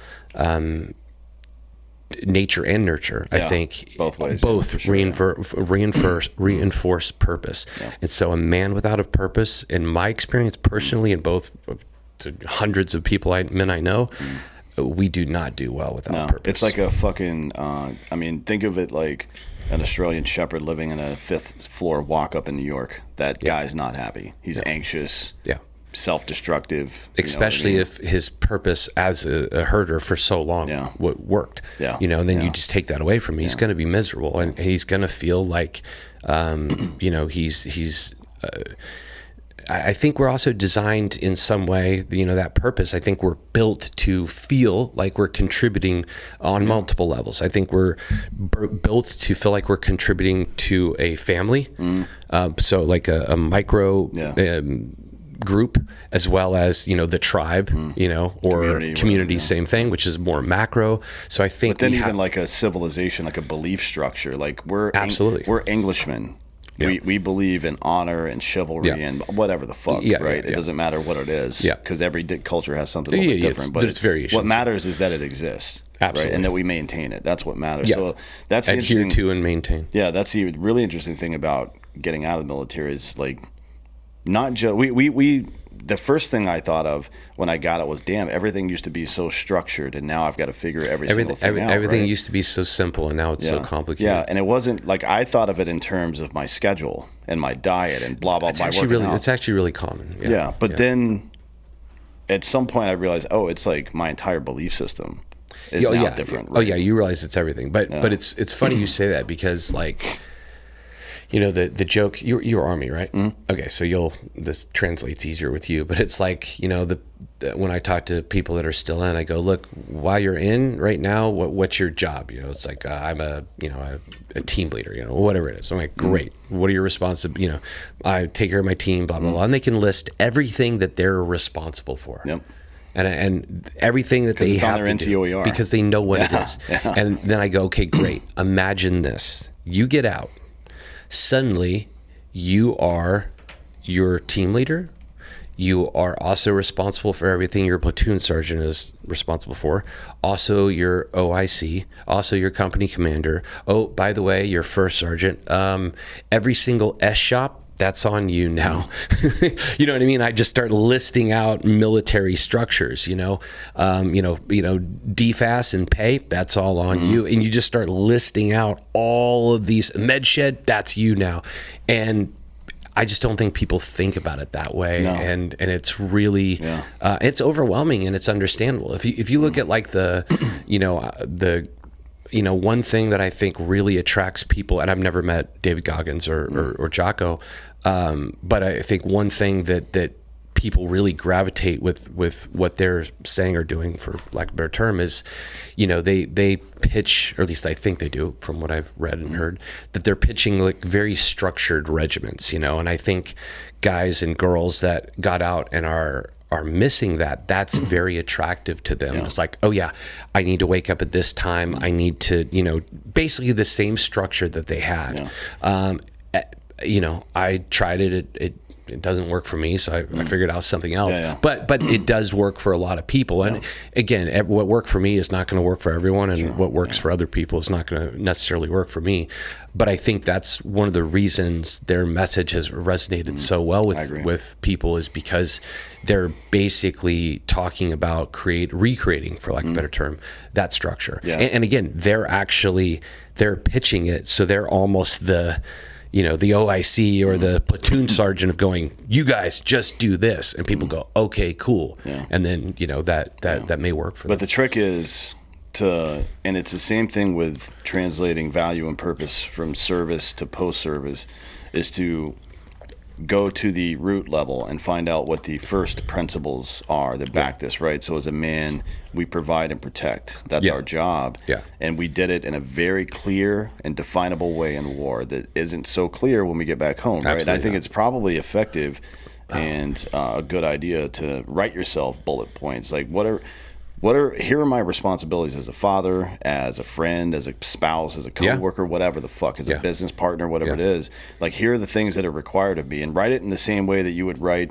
nature and nurture. I think both ways, reinforce purpose. Yeah. And so a man without a purpose, in my experience personally, and both to hundreds of men I know, we do not do well without purpose. It's like a fucking, think of it like an Australian shepherd living in a 5th floor walk up in New York. That guy's not happy. He's anxious. Yeah. Self-destructive, especially if his purpose as a herder for so long worked. Yeah. And then you just take that away from him. He's going to be miserable, and he's going to feel like, he's. I think we're also designed in some way, that purpose. I think we're built to feel like we're contributing on multiple levels. I think we're built to feel like we're contributing to a family. So like a micro. Group, as well as the tribe, or community, same thing, which is more macro. So I think, but then even like a civilization, like a belief structure, like we're Englishmen. Yeah. We believe in honor and chivalry and whatever the fuck, right? It doesn't matter what it is, because every culture has something a little bit different. But it's variations. What matters is that it exists, right? And that we maintain it. That's what matters. Yeah. So that's adhere to and maintain. Yeah, that's the really interesting thing about getting out of the military is like. Not just the first thing I thought of when I got it was, damn, everything used to be so structured, and now I've got to figure single thing out. Everything used to be so simple, and now it's so complicated. Yeah, and it wasn't like I thought of it in terms of my schedule and my diet and blah blah. It's actually really common. Yeah, but then at some point I realized, it's like my entire belief system is now different. Right? Oh yeah, you realize it's everything. But it's funny you say that, because like. The joke, you're Army, right? Okay, so this translates easier with you, but it's like, when I talk to people that are still in, I go, look, while you're in right now, what's your job? It's like, I'm a team leader, whatever it is. I'm like, great. What are your responsibilities? I take care of my team, blah, blah, blah. And they can list everything that they're responsible for. Yep. And everything that they have to do, because they know what it is. Yeah. And then I go, okay, great. Imagine this. You get out. Suddenly, you are your team leader. You are also responsible for everything your platoon sergeant is responsible for. Also your OIC, also your company commander. Oh, by the way, your first sergeant. Every single S shop, that's on you now. You know what I mean? I just start listing out military structures, DFAS and pay, that's all on you. And you just start listing out all of these. Med shed, that's you now. And I just don't think people think about it that way. No. And it's really, it's overwhelming, and it's understandable. If you look at like the one thing that I think really attracts people, and I've never met David Goggins or Jocko, but I think one thing that people really gravitate with what they're saying or doing, for lack of a better term, is, they pitch, or at least I think they do from what I've read and heard, that they're pitching like very structured regiments, and I think guys and girls that got out and are missing that's very attractive to them. It's like, oh yeah, I need to wake up at this time. I need to, basically the same structure that they had. I tried it. It doesn't work for me, so I figured out something else. But it does work for a lot of people. And again, what worked for me is not going to work for everyone, and what works for other people is not going to necessarily work for me. But I think that's one of the reasons their message has resonated so well with people, is because they're basically talking about recreating, for lack of a better term, that structure. And again, they're pitching it, so they're almost the OIC or the platoon sergeant of going, you guys just do this, and people go, okay, cool. And then that may work for them. But the trick is and it's the same thing with translating value and purpose from service to post-service, is to go to the root level and find out what the first principles are that back this, right? So as a man, we provide and protect. That's our job. And we did it in a very clear and definable way in war that isn't so clear when we get back home, right? And I think it's probably effective and a good idea to write yourself bullet points. Like, here are my responsibilities as a father, as a friend, as a spouse, as a coworker, whatever the fuck, as a business partner, whatever it is. Like, here are the things that are required of me, and write it in the same way that you would write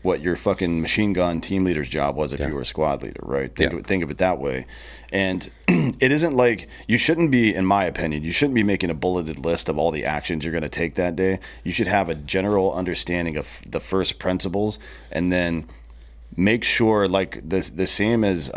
what your fucking machine gun team leader's job was if you were a squad leader, right? Think of it that way. And it isn't like, you shouldn't be, in my opinion, you shouldn't be making a bulleted list of all the actions you're going to take that day. You should have a general understanding of the first principles, and then make sure, like the same as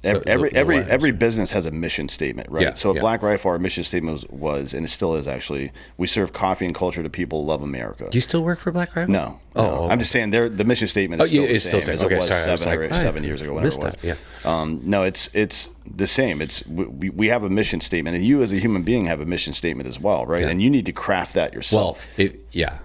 every business has a mission statement, right? So at Black Rifle, our mission statement was, and it still is actually, we serve coffee and culture to people who love America. Do you still work for Black Rifle? No. I'm just saying the mission statement is still the same as it was 7 years ago, whenever it was. No, it's the same. We have a mission statement, and you as a human being have a mission statement as well, right? And you need to craft that yourself. Well,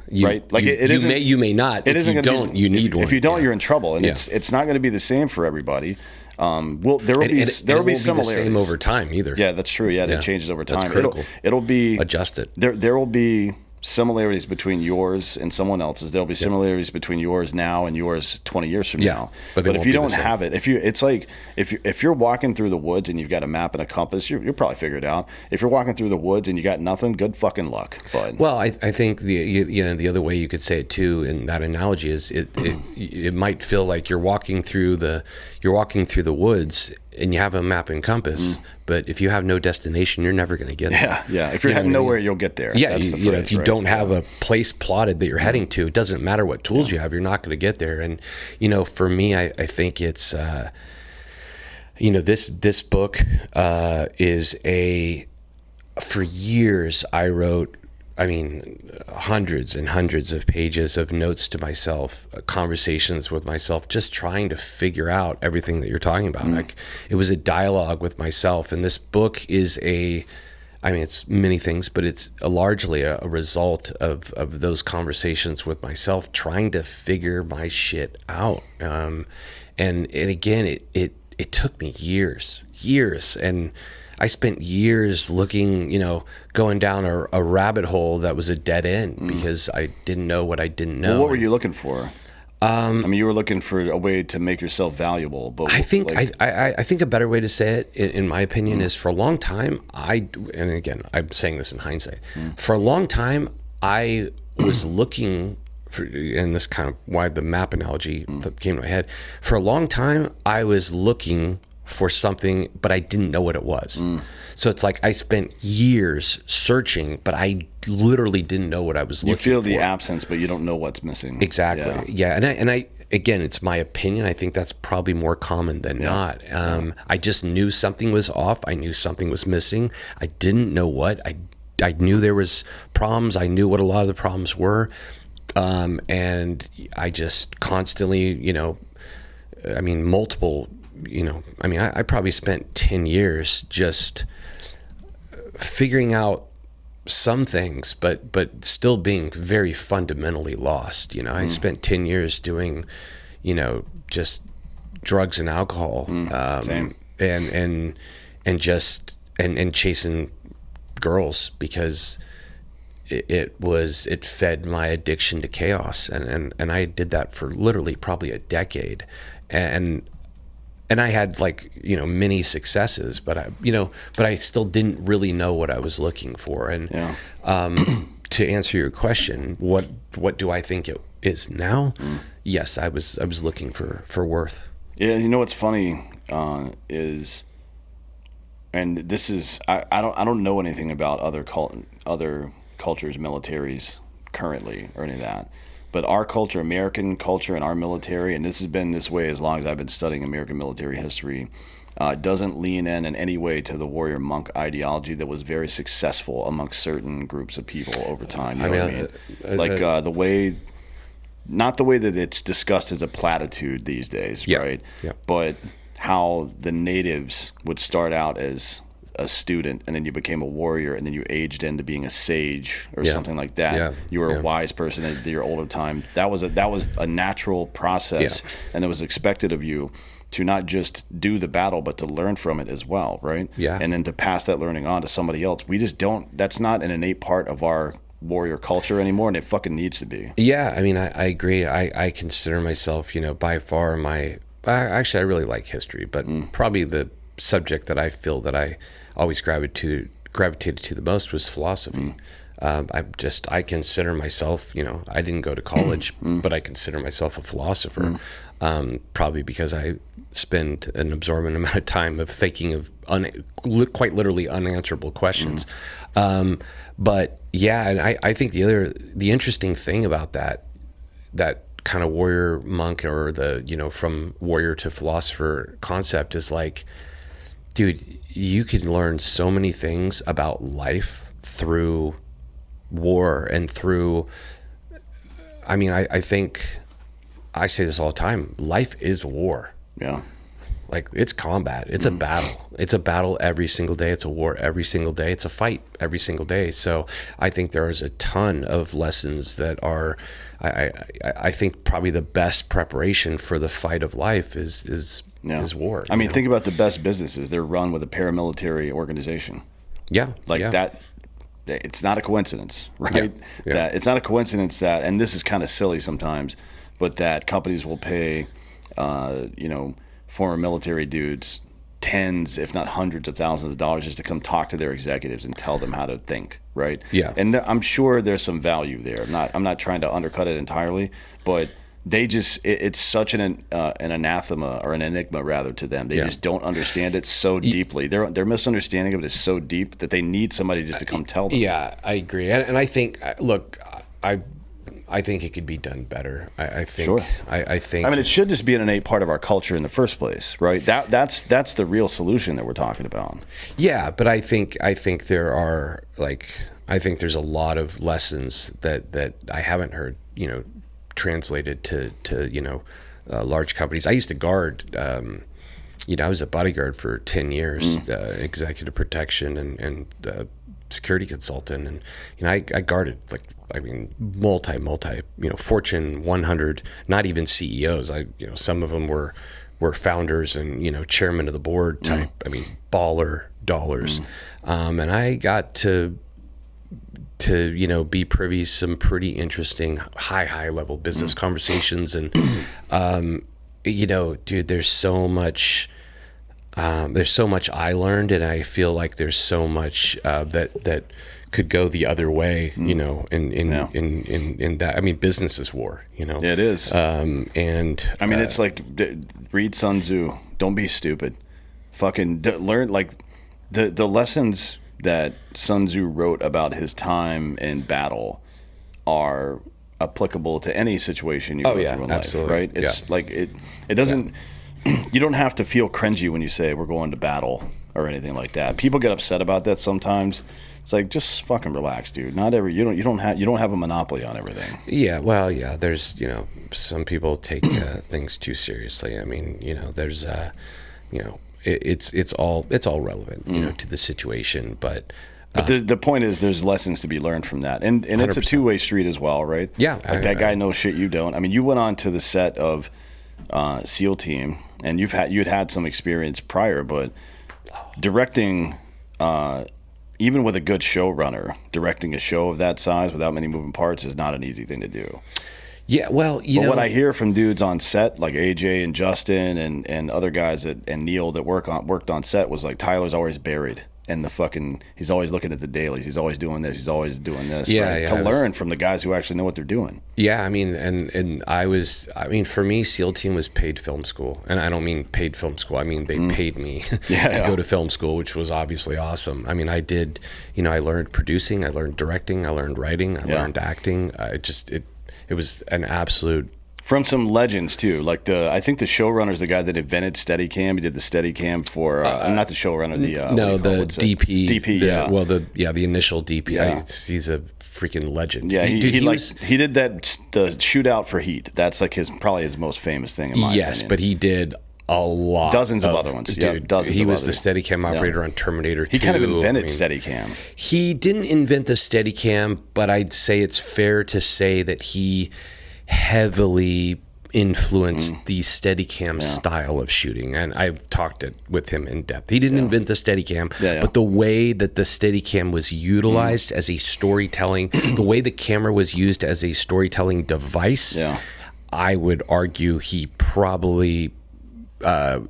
right? Like you may not. If you don't, you need one. If you don't, you're in trouble, and it's not going to be the same for everybody. Well, there will be similarities. The same over time either. Yeah, that's true. Yeah, it changes over time. That's critical. It'll be adjusted. There will be similarities between yours and someone else's. There'll be similarities between yours now and yours 20 years from now. But if you don't have it, it's like if you're walking through the woods and you've got a map and a compass, you'll probably figure it out. If you're walking through the woods and you got nothing, good fucking luck, bud. Well, I think the other way you could say it too in that analogy is it might feel like you're walking through the woods and you have a map and compass, but if you have no destination, you're never going to get there. Yeah. If you're heading nowhere, you'll get there. Yeah, if you don't have a place plotted that you're heading to, it doesn't matter what tools you have, you're not going to get there. And for me, I think it's this book is for years I wrote, hundreds and hundreds of pages of notes to myself, conversations with myself, just trying to figure out everything that you're talking about. Like, it was a dialogue with myself. And this book is it's many things, but it's largely a result of those conversations with myself, trying to figure my shit out. And again, it took me years. And I spent years looking, going down a rabbit hole that was a dead end because I didn't know what I didn't know. Well, what were you looking for? I mean, you were looking for a way to make yourself valuable, but I think I think a better way to say it, in my opinion, is for a long time and again, I'm saying this in hindsight. For a long time, I was looking for, and this kind of why the map analogy that came to my head. For a long time, I was looking for something, but I didn't know what it was. So it's like I spent years searching, but I literally didn't know what I was looking for. You feel the absence, but you don't know what's missing. Exactly. Yeah. And I again, it's my opinion. I think that's probably more common than not. I just knew something was off. I knew something was missing. I didn't know what. I knew there was problems. I knew what a lot of the problems were. And I just constantly, I probably spent 10 years just figuring out some things, but still being very fundamentally lost. I spent 10 years doing, just drugs and alcohol, Same. and chasing girls because it fed my addiction to chaos. And I did that for literally probably a decade. And I had many successes, but I still didn't really know what I was looking for. And to answer your question, what do I think it is now? Yes, I was looking for worth. Yeah, what's funny is, and this is I don't know anything about other cultures, militaries currently or any of that. But our culture, American culture, and our military, and this has been this way as long as I've been studying American military history, doesn't lean in any way to the warrior monk ideology that was very successful amongst certain groups of people over time. You know what I mean? The way, not the way that it's discussed as a platitude these days, right? Yeah. But how the natives would start out as a student, and then you became a warrior, and then you aged into being a sage or something like that. Yeah. You were a wise person at your older time. That was a natural process, and it was expected of you to not just do the battle, but to learn from it as well, right? Yeah. And then to pass that learning on to somebody else. We just don't. That's not an innate part of our warrior culture anymore, and it fucking needs to be. Yeah, I mean, I agree. I consider myself, by far actually I really like history, but probably the subject that I feel that I always gravitated to the most was philosophy. I consider myself, I didn't go to college, but I consider myself a philosopher, probably because I spend an absorbent amount of time of thinking of quite literally unanswerable questions. But yeah, and I think the interesting thing about that kind of warrior monk, or the, from warrior to philosopher concept, is like, dude, you can learn so many things about life through war and through, I think I say this all the time, life is war. Yeah. Like, it's combat. It's a battle. It's a battle every single day. It's a war every single day. It's a fight every single day. So I think there is a ton of lessons that are, I think probably the best preparation for the fight of life is war. I mean, think about the best businesses. They're run with a paramilitary organization. Yeah. That. It's not a coincidence, right? Yeah. That it's not a coincidence that, and this is kind of silly sometimes, but that companies will pay, former military dudes tens, if not hundreds of thousands of dollars just to come talk to their executives and tell them how to think, right? Yeah. And I'm sure there's some value there. I'm not trying to undercut it entirely, but they just, it's such an anathema, or an enigma rather, to them. They just don't understand it so deeply. Their misunderstanding of it is so deep that they need somebody just to come tell them. Yeah, I agree. And I think, look, I think it could be done better. I think. Sure. I think. I mean, it should just be an innate part of our culture in the first place, right? That's the real solution that we're talking about. Yeah, but I think there are, I think there's a lot of lessons that I haven't heard, translated to large companies. I used to guard. I was a bodyguard for 10 years, executive protection and security consultant, and I guarded multi, Fortune 100, not even CEOs. Some of them were founders and, chairman of the board type. Baller dollars. And I got to to, you know, be privy to some pretty interesting high level business conversations. And, you know, dude, there's so much I learned, and I feel like there's so much that could go the other way, you know, in that. I mean, business is war, you know. It is. And I mean, it's like, read Sun Tzu. Don't be stupid. Fucking learn, like, the lessons that Sun Tzu wrote about his time in battle are applicable to any situation you go through in life, absolutely. right? It's like, it doesn't, you don't have to feel cringy when you say we're going to battle or anything like that. People get upset about that sometimes. It's like, just fucking relax, dude. You don't have a monopoly on everything. Yeah, well, yeah. There's, you know, some people take things too seriously. I mean, you know, there's, you know, it's all relevant, you know, to the situation. But the point is, there's lessons to be learned from that, and it's a 2-way street as well, right? Yeah, like that guy knows shit you don't. I mean, you went on to the set of SEAL Team, and you had some experience prior, but directing. Even with a good showrunner, directing a show of that size without many moving parts is not an easy thing to do. Yeah, well, you know, what I hear from dudes on set, like AJ and Justin and other guys and Neil that worked on set, was like, Tyler's always buried in the fucking. He's always looking at the dailies. He's always doing this. He's always doing this. Yeah, right? yeah. To learn from the guys who actually know what they're doing. Yeah, I mean, and I mean, for me, SEAL Team was paid film school, and I don't mean paid film school. I mean, they paid me to go to film school, which was obviously awesome. I mean, I did, you know, I learned producing, I learned directing, I learned writing, I learned acting. It was an absolute. From some legends too, like I think the showrunner's the guy that invented Steadicam. He did the Steadicam for not the showrunner, the DP. DP, the initial DP. Yeah. He's a freaking legend. Yeah, he did the shootout for Heat. That's like probably his most famous thing in my opinion. But he did a lot, dozens of other ones. Dude, dozens. He of was others. the Steadicam operator on Terminator 2. He kind of invented Steadicam. He didn't invent the Steadicam, but I'd say it's fair to say that he heavily influenced the Steadicam style of shooting, and I've talked with him in depth. He didn't invent the Steadicam, but the way that the Steadicam was utilized as a storytelling, the way the camera was used as a storytelling device, I would argue he probably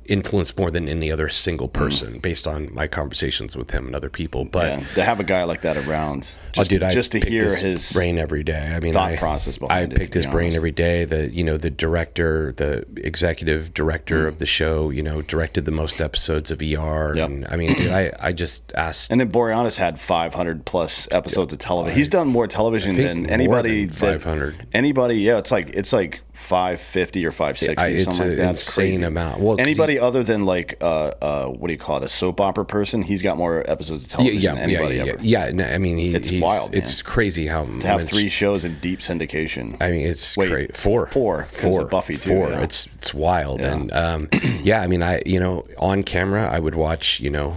influenced more than any other single person based on my conversations with him and other people. But to have a guy like that around, just to hear his brain every day. I mean, thought process behind I picked his brain every day. The director, the executive director of the show, you know, directed the most episodes of ER. And I mean, dude, I just asked. And then Boreanaz had 500 plus episodes of television. He's done more television than anybody. 500. Anybody, it's like 550 or 560 or something like that. It's an insane amount. Well, anybody other than like what do you call it, a soap opera person, he's got more episodes of television than anybody ever. No, I mean, it's wild. Man. It's crazy how to have 3 shows in deep syndication. I mean, it's crazy. Four of Buffy too. 4. Yeah. It's wild. And I mean, on camera I would watch, you know,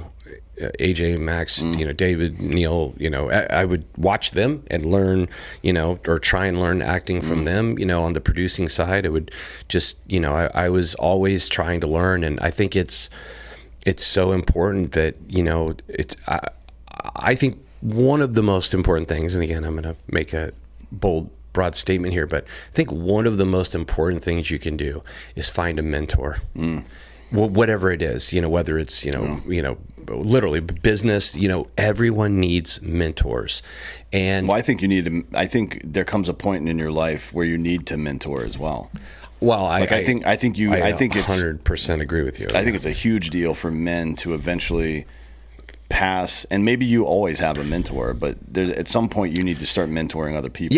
AJ, Max, you know, David, Neil, you know, I would watch them and learn, you know, or try and learn acting from them. You know, on the producing side, it would just, you know, I was always trying to learn, and I think it's so important that, you know, I think one of the most important things, and again, I'm going to make a bold, broad statement here, but I think one of the most important things you can do is find a mentor. Whatever it is, you know, whether it's, you know, literally business, you know, everyone needs mentors. And I think I think there comes a point in your life where you need to mentor as well. Well, I think it's 100% agree with you. I think it's a huge deal for men to eventually pass, and maybe you always have a mentor, but at some point you need to start mentoring other people.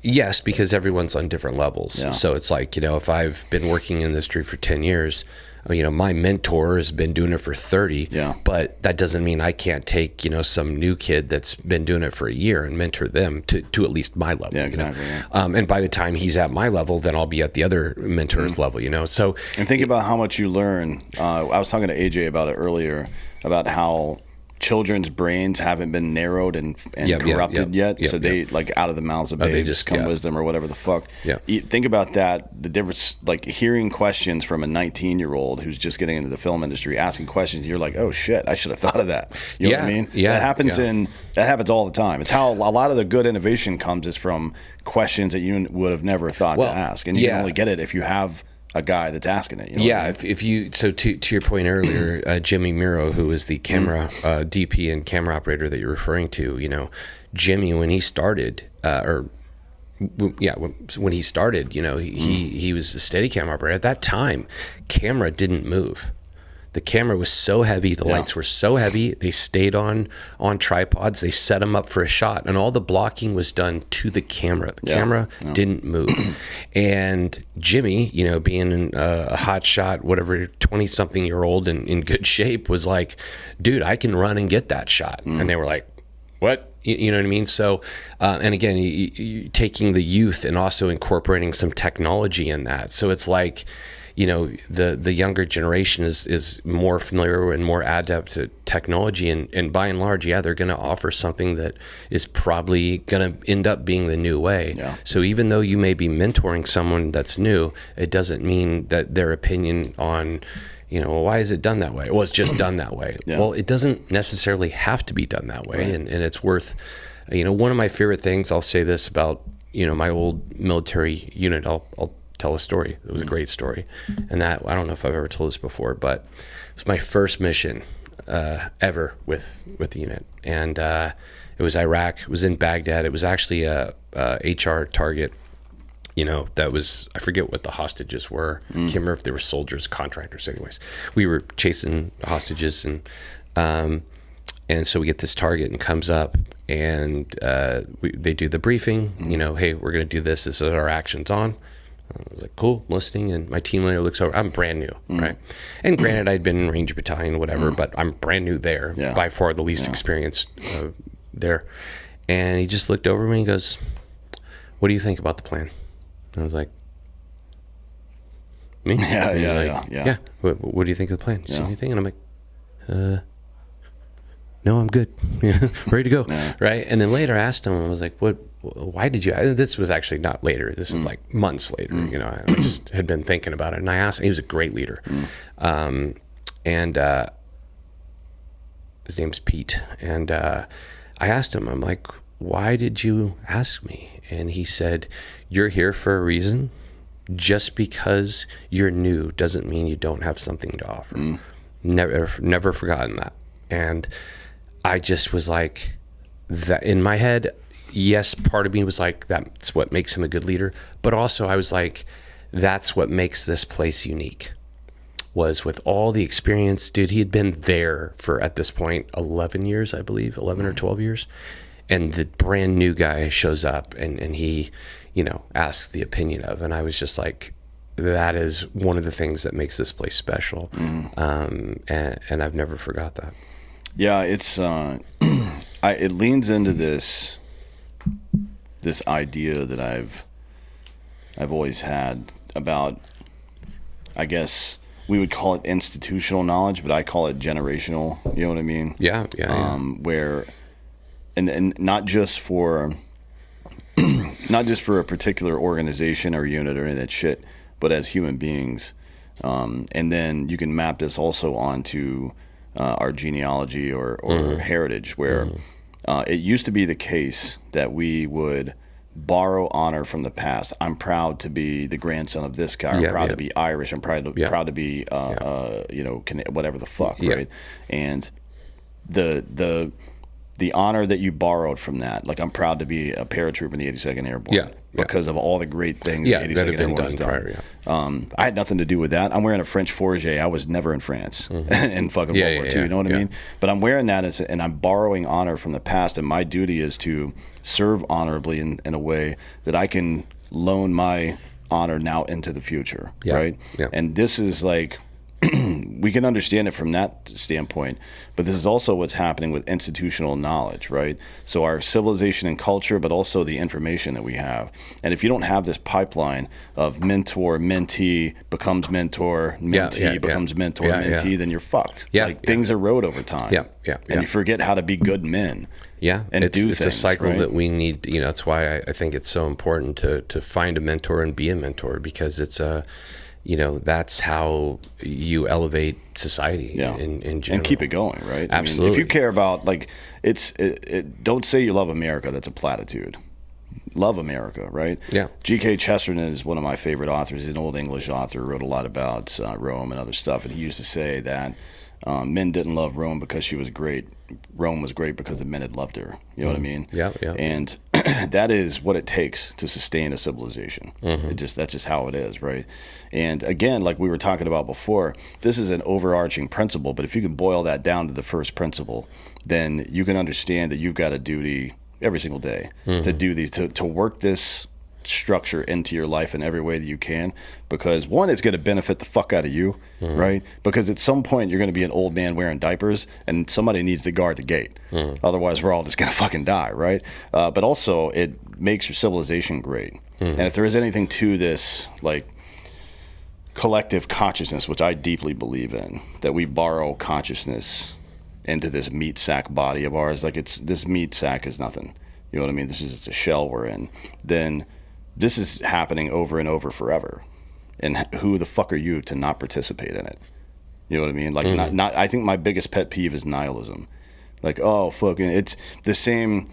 Yes, because everyone's on different levels. So it's like, you know, if I've been working in the industry for 10 years, you know, my mentor has been doing it for 30, but that doesn't mean I can't take, you know, some new kid that's been doing it for a year and mentor them to at least my level. Yeah, exactly. You know? And by the time he's at my level, then I'll be at the other mentor's level, you know. So, and think about how much you learn. I was talking to AJ about it earlier, about how children's brains haven't been narrowed and corrupted yet. So they like out of the mouths of babes just come wisdom or whatever the fuck. Think about that. The difference, like hearing questions from a 19-year-old who's just getting into the film industry, asking questions. You're like, oh shit, I should have thought of that. You know what I mean? That happens that happens all the time. It's how a lot of the good innovation comes is from questions that you would have never thought to ask. And you can only get it if you have a guy that's asking it. You know what I mean? If you, so to your point earlier, Jimmy Miro, who was the camera DP and camera operator that you're referring to, you know, Jimmy, when he started, when he started, you know, he was a Steadicam operator. At that time, camera didn't move. The camera was so heavy, the lights were so heavy, they stayed on tripods, they set them up for a shot, and all the blocking was done to the camera. The camera didn't move. And Jimmy, you know, being a hot shot, whatever, 20-something-year-old in good shape, was like, dude, I can run and get that shot. And they were like, what? You know what I mean? So, and again, you taking the youth and also incorporating some technology in that. So it's like, you know, the younger generation is more familiar and more adept to technology, and by and large, they're going to offer something that is probably going to end up being the new way. So even though you may be mentoring someone that's new, it doesn't mean that their opinion on, you know, well, why is it done that way? Well, it's just done that way. Well, it doesn't necessarily have to be done that way. And it's worth, you know, one of my favorite things, I'll say this about, you know, my old military unit, I'll tell a story. It was a great story. And that, I don't know if I've ever told this before, but it was my first mission ever with the unit. And it was Iraq. It was in Baghdad. It was actually a HR target, you know, that was, I forget what the hostages were. I can't remember if they were soldiers, contractors. Anyways, we were chasing hostages, and so we get this target and comes up, and they do the briefing, you know, hey, we're going to do this. This is our actions on. I was like, cool, I'm listening, and my team leader looks over. I'm brand new, right? And granted, I'd been in Ranger Battalion, whatever, but I'm brand new there, by far the least experienced there. And he just looked over me and goes, what do you think about the plan? And I was like, me? Yeah. What do you think of the plan? You see anything? And I'm like, no, I'm good. Ready to go. Right? And then later I asked him, I was like, why did you, this was actually not later, this is like months later, you know, I just had been thinking about it, and I asked him, he was a great leader. And his name's Pete. And I asked him, I'm like, why did you ask me? And he said, you're here for a reason. Just because you're new doesn't mean you don't have something to offer. Never forgotten that. And I just was like, that in my head, yes, part of me was like, that's what makes him a good leader. But also I was like, that's what makes this place unique. Was with all the experience, dude, he had been there for, at this point, 11 years, I believe, 11 or 12 years. And the brand new guy shows up and he, you know, asks the opinion of, and I was just like, that is one of the things that makes this place special. And I've never forgot that. Yeah, it's it leans into this idea that I've always had about, I guess we would call it institutional knowledge, but I call it generational. You know what I mean? Yeah. Where, and not just for a particular organization or unit or any of that shit, but as human beings. And then you can map this also onto our genealogy or heritage, where it used to be the case that we would borrow honor from the past. I'm proud to be the grandson of this guy. I'm proud to be Irish. I'm proud to be, you know, whatever the fuck, right? And the honor that you borrowed from that, like I'm proud to be a paratrooper in the 82nd Airborne because of all the great things the 82nd Airborne has done. Prior, I had nothing to do with that. I'm wearing a French Fourragé. I was never in France in fucking World War II. You know what I mean? But I'm wearing that and I'm borrowing honor from the past, and my duty is to serve honorably in a way that I can loan my honor now into the future, right? And this is like we can understand it from that standpoint, but this is also what's happening with institutional knowledge, right? So our civilization and culture, but also the information that we have. And if you don't have this pipeline of mentor, mentee becomes mentor, mentee becomes mentor, mentee, then you're fucked. Things erode over time. And you forget how to be good men. And it's things, a cycle right? that we need. That's why I think it's so important to find a mentor and be a mentor, because it's that's how you elevate society in general. And keep it going, right? Absolutely. I mean, if you care about, don't say you love America. That's a platitude. Love America, right? G.K. Chesterton is one of my favorite authors. He's an old English author, wrote a lot about Rome and other stuff. And he used to say that men didn't love Rome because she was great. Rome was great because the men had loved her. You know what I mean? And that is what it takes to sustain a civilization. That's just how it is, right? And again, like we were talking about before, this is an overarching principle, but if you can boil that down to the first principle, then you can understand that you've got a duty every single day to do these, to work this structure into your life in every way that you can, because one, it's going to benefit the fuck out of you, right? Because at some point you're going to be an old man wearing diapers and somebody needs to guard the gate. Otherwise we're all just going to fucking die, right? But also it makes your civilization great. And if there is anything to this, like, collective consciousness, which I deeply believe in, that we borrow consciousness into this meat sack body of ours, like this meat sack is nothing. You know what I mean? This is just a shell we're in. Then this is happening over and over forever. And who the fuck are you to not participate in it? You know what I mean? Like, not. I think my biggest pet peeve is nihilism. Like, oh, fucking, it's the same,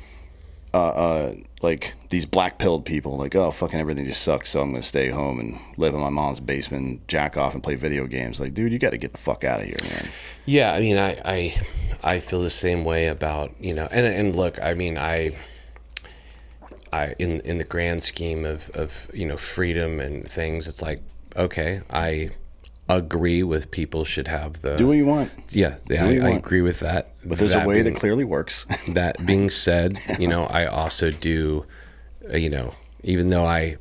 like, these black-pilled people, like, oh, fucking everything just sucks, so I'm going to stay home and live in my mom's basement, jack off, and play video games. Like, dude, you got to get the fuck out of here, man. Yeah, I mean, I feel the same way about, and look, I mean, I in the grand scheme of freedom and things, it's like, okay, I agree with people should have the do what you want. I agree with that, but there's a way that clearly works. That being said, I also do, even though I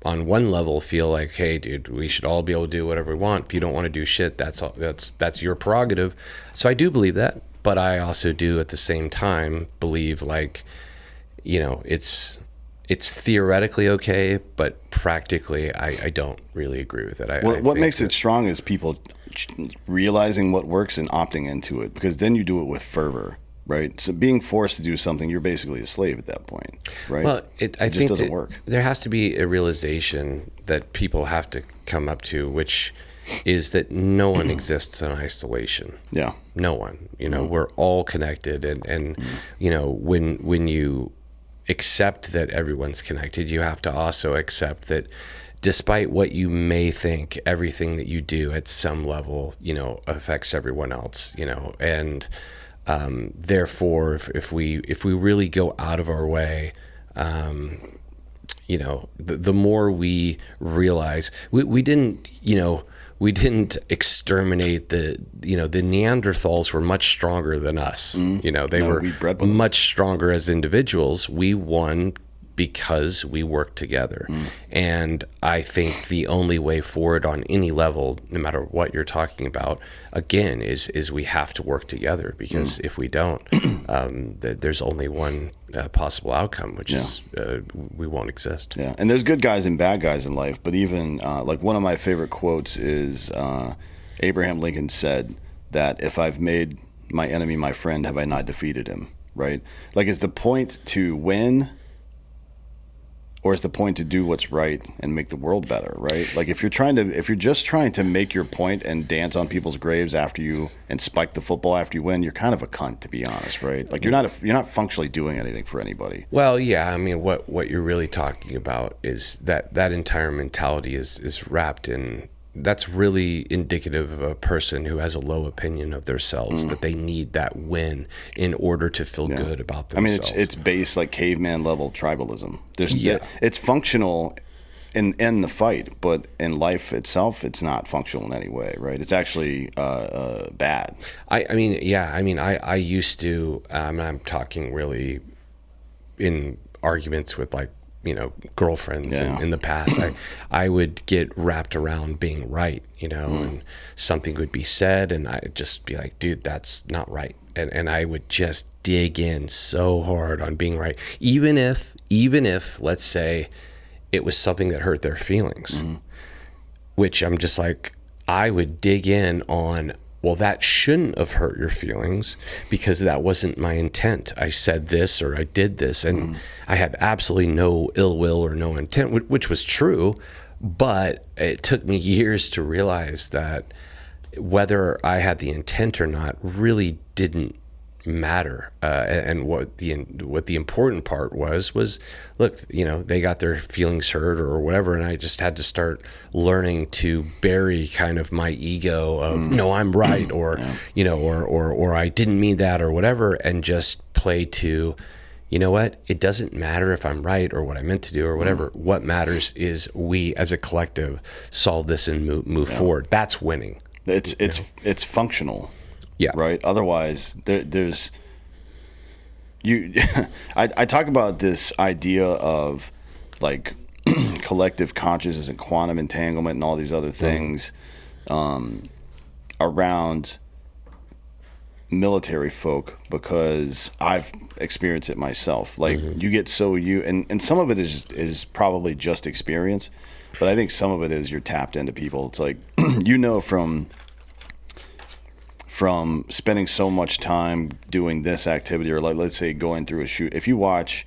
on one level feel like, hey dude, we should all be able to do whatever we want. If you don't want to do shit, that's your prerogative. So I do believe that, but I also do at the same time believe, like, it's theoretically okay, but practically I don't really agree with it. What makes it strong is people realizing what works and opting into it, because then you do it with fervor, right? So being forced to do something, you're basically a slave at that point, right? Well, I think doesn't work. There has to be a realization that people have to come up to, which is that no one exists in isolation. Yeah. No one. We're all connected, and when you accept that everyone's connected, you have to also accept that despite what you may think, everything that you do at some level, affects everyone else, and therefore if we really go out of our way, the more we realize we didn't exterminate the Neanderthals were much stronger than us. They were much stronger as individuals. We won because we worked together. And I think the only way forward on any level, no matter what you're talking about, again, is we have to work together, because if we don't, there's only one possible outcome, which is we won't exist. Yeah, and there's good guys and bad guys in life, but even like one of my favorite quotes is Abraham Lincoln said that if I've made my enemy my friend, have I not defeated him, right? Like, is the point to win, or is the point to do what's right and make the world better, right? Like, if you're just trying to make your point and dance on people's graves after you, and spike the football after you win, you're kind of a cunt, to be honest, right? Like, you're not functionally doing anything for anybody. Well, yeah, I mean, what you're really talking about is that entire mentality is wrapped in. That's really indicative of a person who has a low opinion of themselves, that they need that win in order to feel good about themselves. I mean, it's based like caveman level tribalism. It's functional in the fight, but in life itself, it's not functional in any way, right? It's actually bad. I used to, I'm talking really in arguments with like girlfriends in the past, I would get wrapped around being right, and something would be said and I'd just be like, dude, that's not right. And I would just dig in so hard on being right. Even if let's say it was something that hurt their feelings, which I'm just like, I would dig in on, well, that shouldn't have hurt your feelings because that wasn't my intent. I said this or I did this, and I had absolutely no ill will or no intent, which was true. But it took me years to realize that whether I had the intent or not really didn't matter. And what the important part was, look, they got their feelings hurt or whatever, and I just had to start learning to bury kind of my ego of no, I'm right, or or I didn't mean that or whatever, and just play to, what, it doesn't matter if I'm right or what I meant to do or whatever. What matters is we as a collective solve this and move forward. That's winning. It's functional. Yeah. Right. Otherwise, there's you. I talk about this idea of like collective consciousness and quantum entanglement and all these other things around military folk, because I've experienced it myself. Like you get and some of it is probably just experience, but I think some of it is you're tapped into people. It's like from spending so much time doing this activity, or like, let's say going through a shoot. If you watch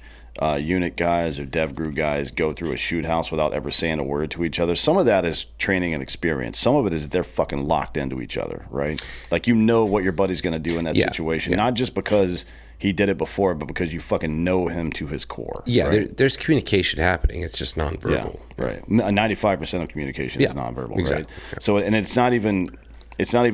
unit guys or dev group guys go through a shoot house without ever saying a word to each other, some of that is training and experience. Some of it is they're fucking locked into each other, right? Like, what your buddy's going to do in that situation, not just because he did it before, but because you fucking know him to his core. Yeah, right? There's communication happening. It's just nonverbal. Yeah, right. 95% of communication is nonverbal, exactly. right? Yeah. So, and it's not even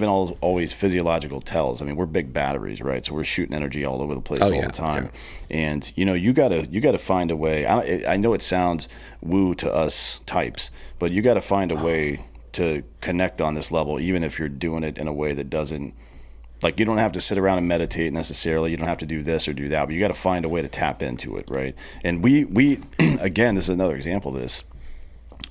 always physiological tells. I mean, we're big batteries, right? So we're shooting energy all over the place all the time. Yeah. And you gotta find a way. I know it sounds woo to us types, but you gotta find a way to connect on this level, even if you're doing it in a way that doesn't, like, you don't have to sit around and meditate necessarily. You don't have to do this or do that, but you got to find a way to tap into it, right? And we again, this is another example of this.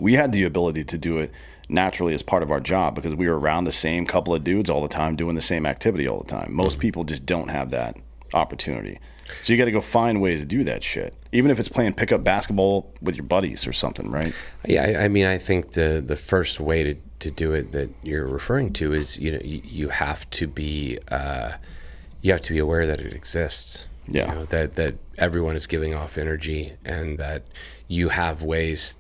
We had the ability to do it naturally as part of our job because we were around the same couple of dudes all the time doing the same activity all the time. Most people just don't have that opportunity. So you got to go find ways to do that shit, even if it's playing pickup basketball with your buddies or something, right? Yeah, I mean, I think the first way to do it that you're referring to is, you have to be aware that it exists. Yeah. That everyone is giving off energy, and that you have ways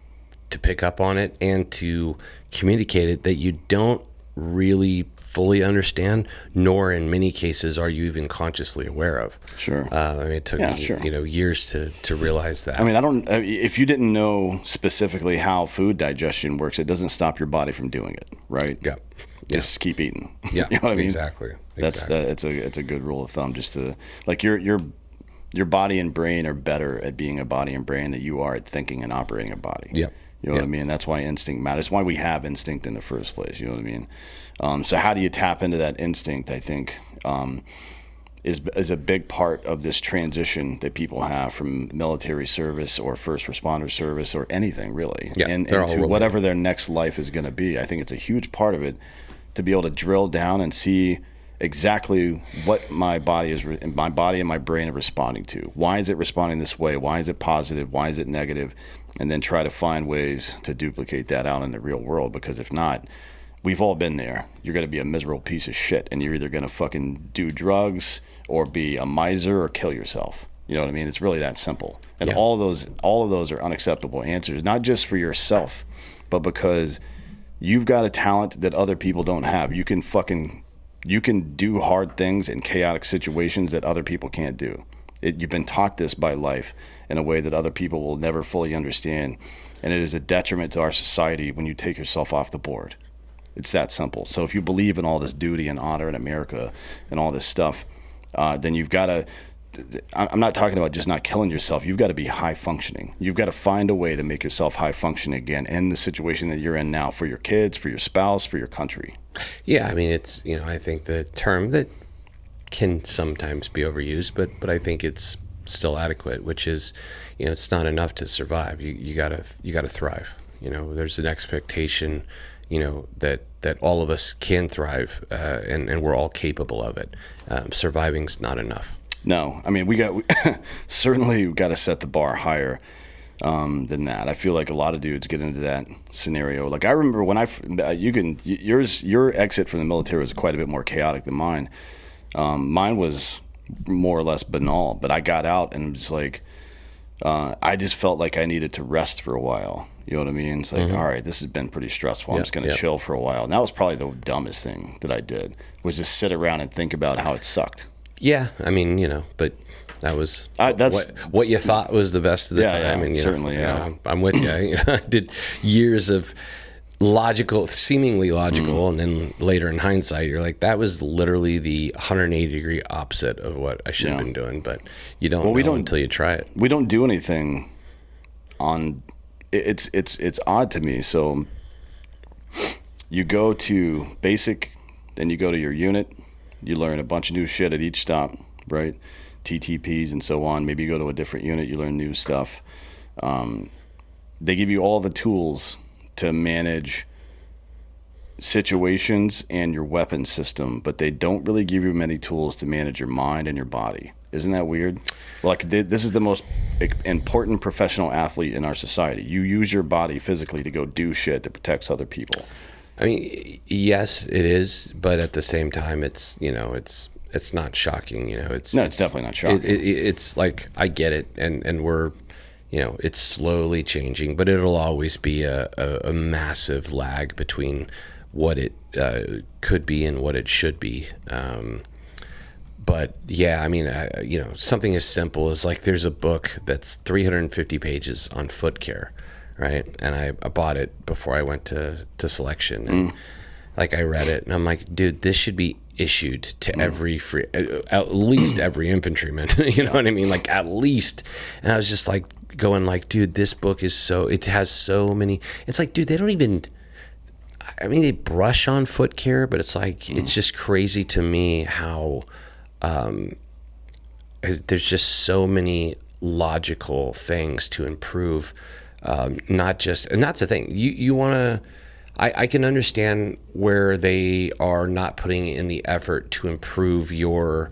to pick up on it and to communicate it that you don't really fully understand, nor in many cases are you even consciously aware of. Sure. I mean, it took me, years to realize that. I mean, if you didn't know specifically how food digestion works, it doesn't stop your body from doing it, right? Yeah. Just keep eating. Yeah. You know what I mean? Exactly. It's a good rule of thumb, just to, like, your body and brain are better at being a body and brain than you are at thinking and operating a body. Yeah. You know what I mean? That's why instinct matters. That's why we have instinct in the first place. You know what I mean? So how do you tap into that instinct, I think, is a big part of this transition that people have from military service or first responder service or anything, really, and to whatever their next life is going to be. I think it's a huge part of it to be able to drill down and see exactly what my body and my brain are responding to. Why is it responding this way? Why is it positive? Why is it negative? And then try to find ways to duplicate that out in the real world, because if not, we've all been there. You're going to be a miserable piece of shit, and you're either going to fucking do drugs or be a miser or kill yourself. You know what I mean? It's really that simple. And all of those are unacceptable answers, not just for yourself, but because you've got a talent that other people don't have. You can do hard things in chaotic situations that other people can't do. You've been taught this by life in a way that other people will never fully understand. And it is a detriment to our society when you take yourself off the board. It's that simple. So if you believe in all this duty and honor in America and all this stuff, then you've got to, I'm not talking about just not killing yourself. You've got to be high functioning. You've got to find a way to make yourself high functioning again in the situation that you're in now, for your kids, for your spouse, for your country. Yeah, I mean, it's, I think the term that can sometimes be overused, but I think it's still adequate, which is, it's not enough to survive. You gotta thrive. There's an expectation, that all of us can thrive, and we're all capable of it. Surviving's not enough. No, I mean, we certainly got to set the bar higher than that. I feel like a lot of dudes get into that scenario. Like I remember when your exit from the military was quite a bit more chaotic than mine. Mine was more or less banal, but I got out and it was like, I just felt like I needed to rest for a while. You know what I mean? It's like, all right, this has been pretty stressful. I'm just going to chill for a while. And that was probably the dumbest thing that I did, was just sit around and think about how it sucked. Yeah, I mean, but that was what you thought was the best of the time. Yeah, and, certainly. I'm with you. I did years of seemingly logical, and then later in hindsight, you're like, that was literally the 180-degree opposite of what I should have been doing. But you don't know until you try it. We don't do anything on. It's odd to me. So you go to basic, then you go to your unit. You learn a bunch of new shit at each stop, right? TTPs and so on. Maybe you go to a different unit, you learn new stuff. They give you all the tools to manage situations and your weapon system, but they don't really give you many tools to manage your mind and your body. Isn't that weird? Like, this is the most important professional athlete in our society. You use your body physically to go do shit that protects other people. I mean, yes, it is, but at the same time, it's not shocking. It's definitely not shocking. It's like, I get it, and we're, it's slowly changing, but it'll always be a massive lag between what it could be and what it should be. But yeah, I mean, something as simple as, like, there's a book that's 350 pages on foot care, right? And I bought it before I went to selection, and like, I read it and I'm like, dude, this should be issued to at least every infantryman. You know what I mean? Like, at least. And I was just like going like, dude, this book is it has so many. It's like, dude, they don't even. I mean, they brush on foot care, but it's like, it's just crazy to me how there's just so many logical things to improve. Not just, and that's the thing, you want to, I can understand where they are not putting in the effort to improve your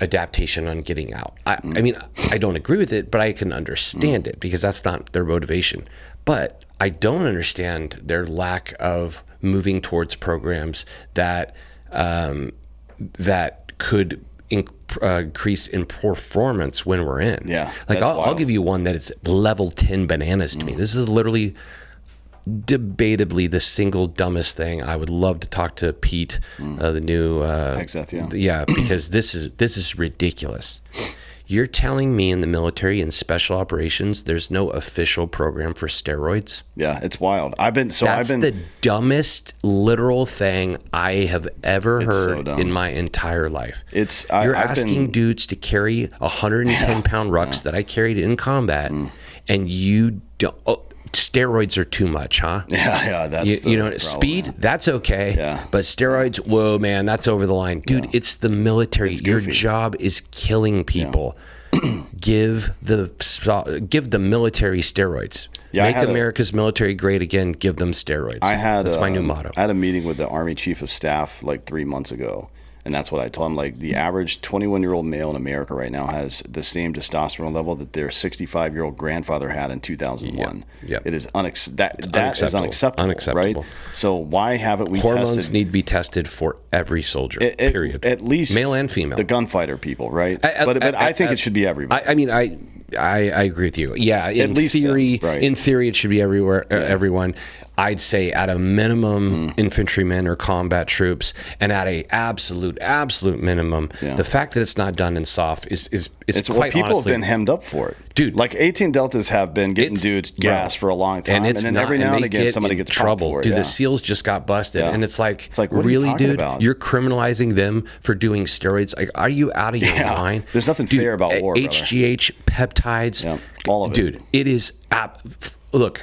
adaptation on getting out. I mean, I don't agree with it, but I can understand it, because that's not their motivation. But I don't understand their lack of moving towards programs that could increase in performance when we're in. Yeah, like I'll give you one that is level 10 bananas to me. This is literally debatably the single dumbest thing. I would love to talk to Pete, the new Exeth, because this is ridiculous. You're telling me in the military and special operations there's no official program for steroids? Yeah, it's wild. That's the dumbest literal thing I have ever heard in my entire life. You're asking dudes to carry 110-pound rucks that I carried in combat, and you don't. Steroids are too much, huh? Yeah, that's speed, that's okay. Yeah. But steroids, whoa, man, that's over the line. Dude, it's the military. Your job is killing people. Yeah. Give the military steroids. Yeah, Make America's military great again. Give them steroids. That's my new motto. I had a meeting with the Army Chief of Staff like 3 months ago. And that's what I told him. Like, the average 21-year-old male in America right now has the same testosterone level that their 65-year-old grandfather had in 2001. Yep. It is that is unacceptable, right? So why haven't we Hormones need to be tested for every soldier, period. At least male and female. The gunfighter people, right? But I think it should be everybody. I mean, I agree with you. Yeah, in theory, it should be everywhere. Everyone. I'd say at a minimum, infantrymen or combat troops, and at a absolute minimum, the fact that it's not done in soft is quite people honestly, have been hemmed up for it, dude. Like 18 Deltas have been getting dudes gas for a long time, and then every now and again somebody gets trouble. Dude, the SEALs just got busted, and it's like really, dude, you're criminalizing them for doing steroids. Like, are you out of your mind? There's nothing fair about war, HGH, peptides, all of it, dude. It is look.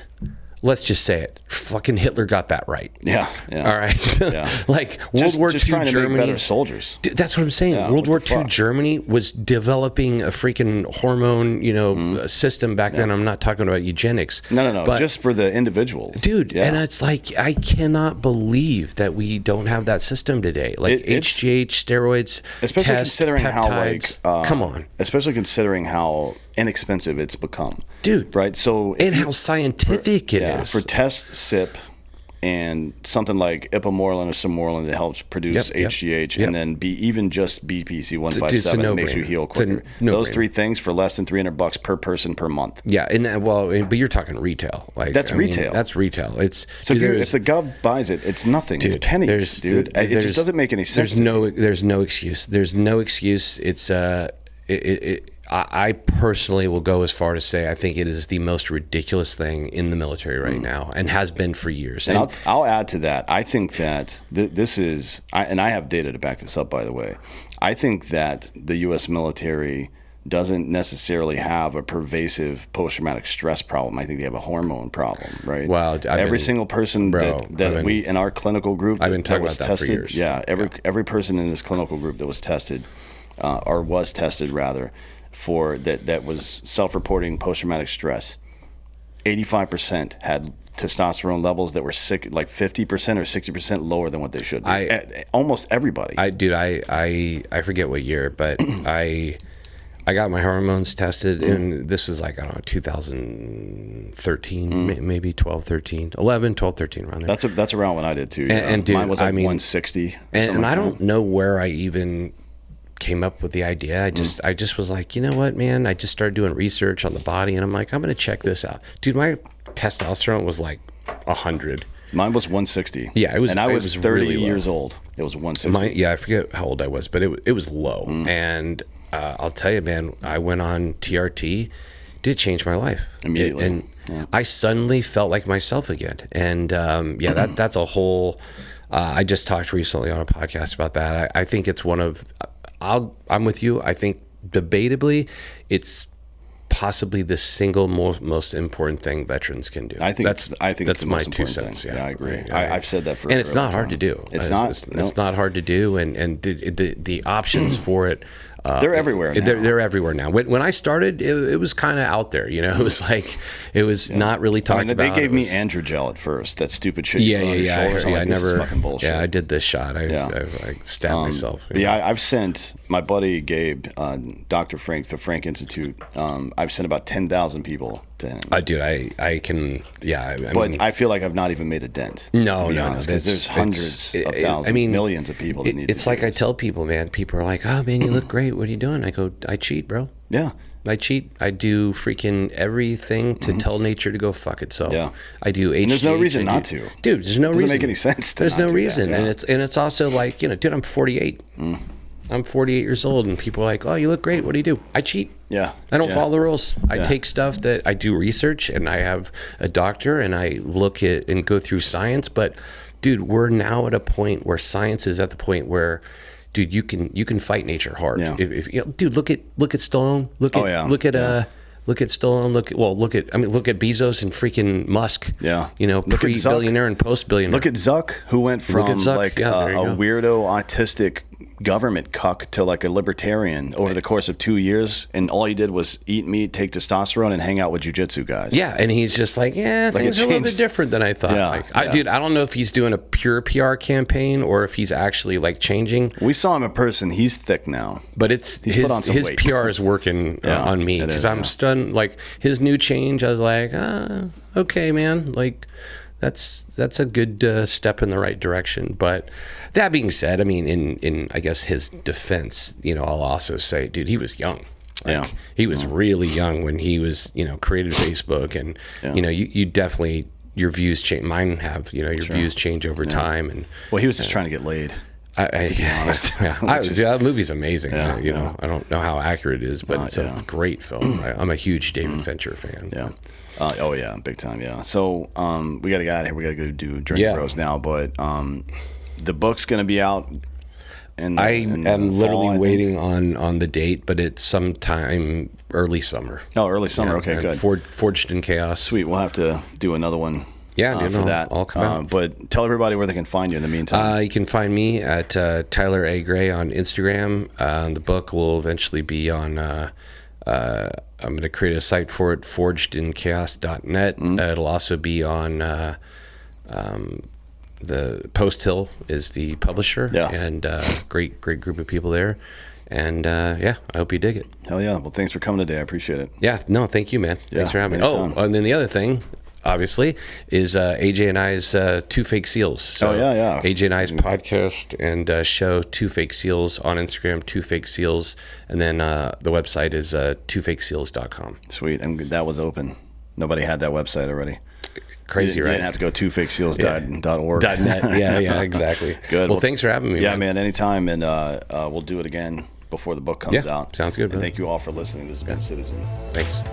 let's just say it, fucking Hitler got that right. Yeah. All right. Yeah. Like World War just II trying to Germany. make better soldiers. Dude, that's what I'm saying. Yeah, World what War the II fuck? Germany was developing a freaking hormone, system back then. I'm not talking about eugenics. No. But, Just for the individuals. dude, Yeah. and it's like, I cannot believe that we don't have that system today. Like It's- HGH, steroids, Especially tests, considering peptides. how come on. Especially considering how inexpensive it's become. Dude. Right? So if And you- how scientific it is. for test SIP and something like ipamorelin or sermorelin that helps produce Yep, HGH, yep. and then even just BPC Dude, it's a 157 that makes you no-brainer. heal It's a quicker. no-brainer. Those three things for less than $300 per person per month. Yeah, and but you're talking retail. Like That's I mean, retail. that's retail. It's So dude, if the gov buys it, it's nothing. It's pennies, dude. It just doesn't make any sense. There's no excuse. There's no excuse. It's I personally will go as far to say I think it is the most ridiculous thing in the military right now, and has been for years. And I'll add to that. I think that this is, and I have data to back this up, by the way. I think that the U.S. military doesn't necessarily have a pervasive post-traumatic stress problem. I think they have a hormone problem, right? Well, every single person that we in our clinical group I've been talking was about that for tested, years. every person in this clinical group that was tested, or was tested rather, for that was self-reporting post-traumatic stress. 85% had testosterone levels that were like 50% or 60% lower than what they should be. Almost everybody. I forget what year, but I got my hormones tested, and this was like, I don't know, 2013, maybe 12, 13, 11, 12, 13, around there. That's around when I did too. And dude, mine was like I mean, 160. And I don't know where I even came up with the idea. I just was like, you know what, man? I just started doing research on the body, and I'm like, I'm gonna check this out, dude. My testosterone was like 100. Mine was 160. Yeah, it was. And I was 30 really years old. It was 160. I forget how old I was, but it was low. And I'll tell you, man, I went on TRT. Did change my life Immediately. I suddenly felt like myself again. And that's a whole. I just talked recently on a podcast about that. I think it's one of. I'm with you. I think debatably, it's possibly the single most important thing veterans can do. I think that's that's the my most 2 important cents. thing. Yeah, I agree. Yeah. I've said that for and it's a not long hard to time. do. It's not hard to do, and the options for it. They're everywhere now. They're everywhere now. When I started, it was kind of out there. It was like it was not really talked about. They gave me Androgel at first. That stupid shit. Yeah. Shoulders. I'm like, this is fucking bullshit. Yeah, I did this shot. I stabbed myself. I've sent my buddy Gabe, Dr. Frank, the Frank Institute. I've sent about 10,000 people to him. Dude, I can. Yeah, but I feel like I've not even made a dent. No, to be no, honest, because there's hundreds of thousands, millions of people that need. It's like I tell people, man. People are like, "Oh, man, you look great. What are you doing?" I go, "I cheat, bro." Yeah. I cheat. I do freaking everything to tell nature to go fuck itself. Yeah. I do HGH. And there's no reason not to. Dude, there's no reason. Doesn't make any sense to There's not no do reason. that. Yeah. And it's also like, dude, I'm 48. I'm 48 years old, and people are like, "Oh, you look great. What do you do?" I cheat. Yeah. I don't Yeah. follow the rules. I Yeah. take stuff that I do research, and I have a doctor, and I look at and go through science. But dude, we're now at a point where science is at the point where, dude, you can fight nature hard. Yeah. If dude, look at Stallone. Look at Stallone. Look at Bezos and freaking Musk. Yeah. Look at Pre-billionaire and post-billionaire. Look at Zuck, who went from Zuck. like Yeah, there you a go. weirdo autistic government cuck to like a libertarian over the course of 2 years, and all he did was eat meat, take testosterone, and hang out with jiu-jitsu guys. Yeah, and he's just like, things are a little bit changed. different than I thought. Yeah, Dude, I don't know if he's doing a pure PR campaign or if he's actually like changing. We saw him in person. He's thick now. But it's put on some his weight. PR is working on me, it because is, I'm stunned. Like his new change, I was like, okay, man, like that's a good step in the right direction. But that being said, I mean, in I guess his defense, I'll also say, dude, he was young. He was really young when he was, created Facebook, and you definitely, your views change. Mine have, your views change over time. And Well, he was just trying to get laid. to be honest, that movie's amazing. I don't know how accurate it is, but it's a great film. I'm a huge David Fincher fan. Yeah. Oh yeah, big time. Yeah. So we got to get out of here. We got to go do Drinking Bros now. But the book's gonna be out in am the literally fall, I think? waiting on the date, but it's sometime early summer. Oh, early summer. Okay, And good. Forged in Chaos. Sweet. We'll have to do another one. Yeah, For that. I'll come out. But tell everybody where they can find you in the meantime. You can find me at Tyler A. Gray on Instagram. The book will eventually be on. I'm going to create a site for it, forgedinchaos.net. It'll also be on the Post Hill is the publisher, and great group of people there. And I hope you dig it. Hell yeah. Well, thanks for coming today. I appreciate it. Yeah, no, thank you, man. Thanks for having me. anytime. Oh, and then the other thing, obviously, is AJ and I's Two Fake Seals. So yeah. AJ and I's podcast and show, Two Fake Seals, on Instagram, Two Fake Seals, and then the website is twofakeseals.com. Sweet. And that was open. Nobody had that website already. Crazy, You right? didn't have to go twofakeseals.org. .net. Yeah, exactly. Good. Well, thanks for having me. Yeah, man. Anytime, and we'll do it again before the book comes out. Sounds good, And brother. thank you all for listening. This has been Citizen. Thanks.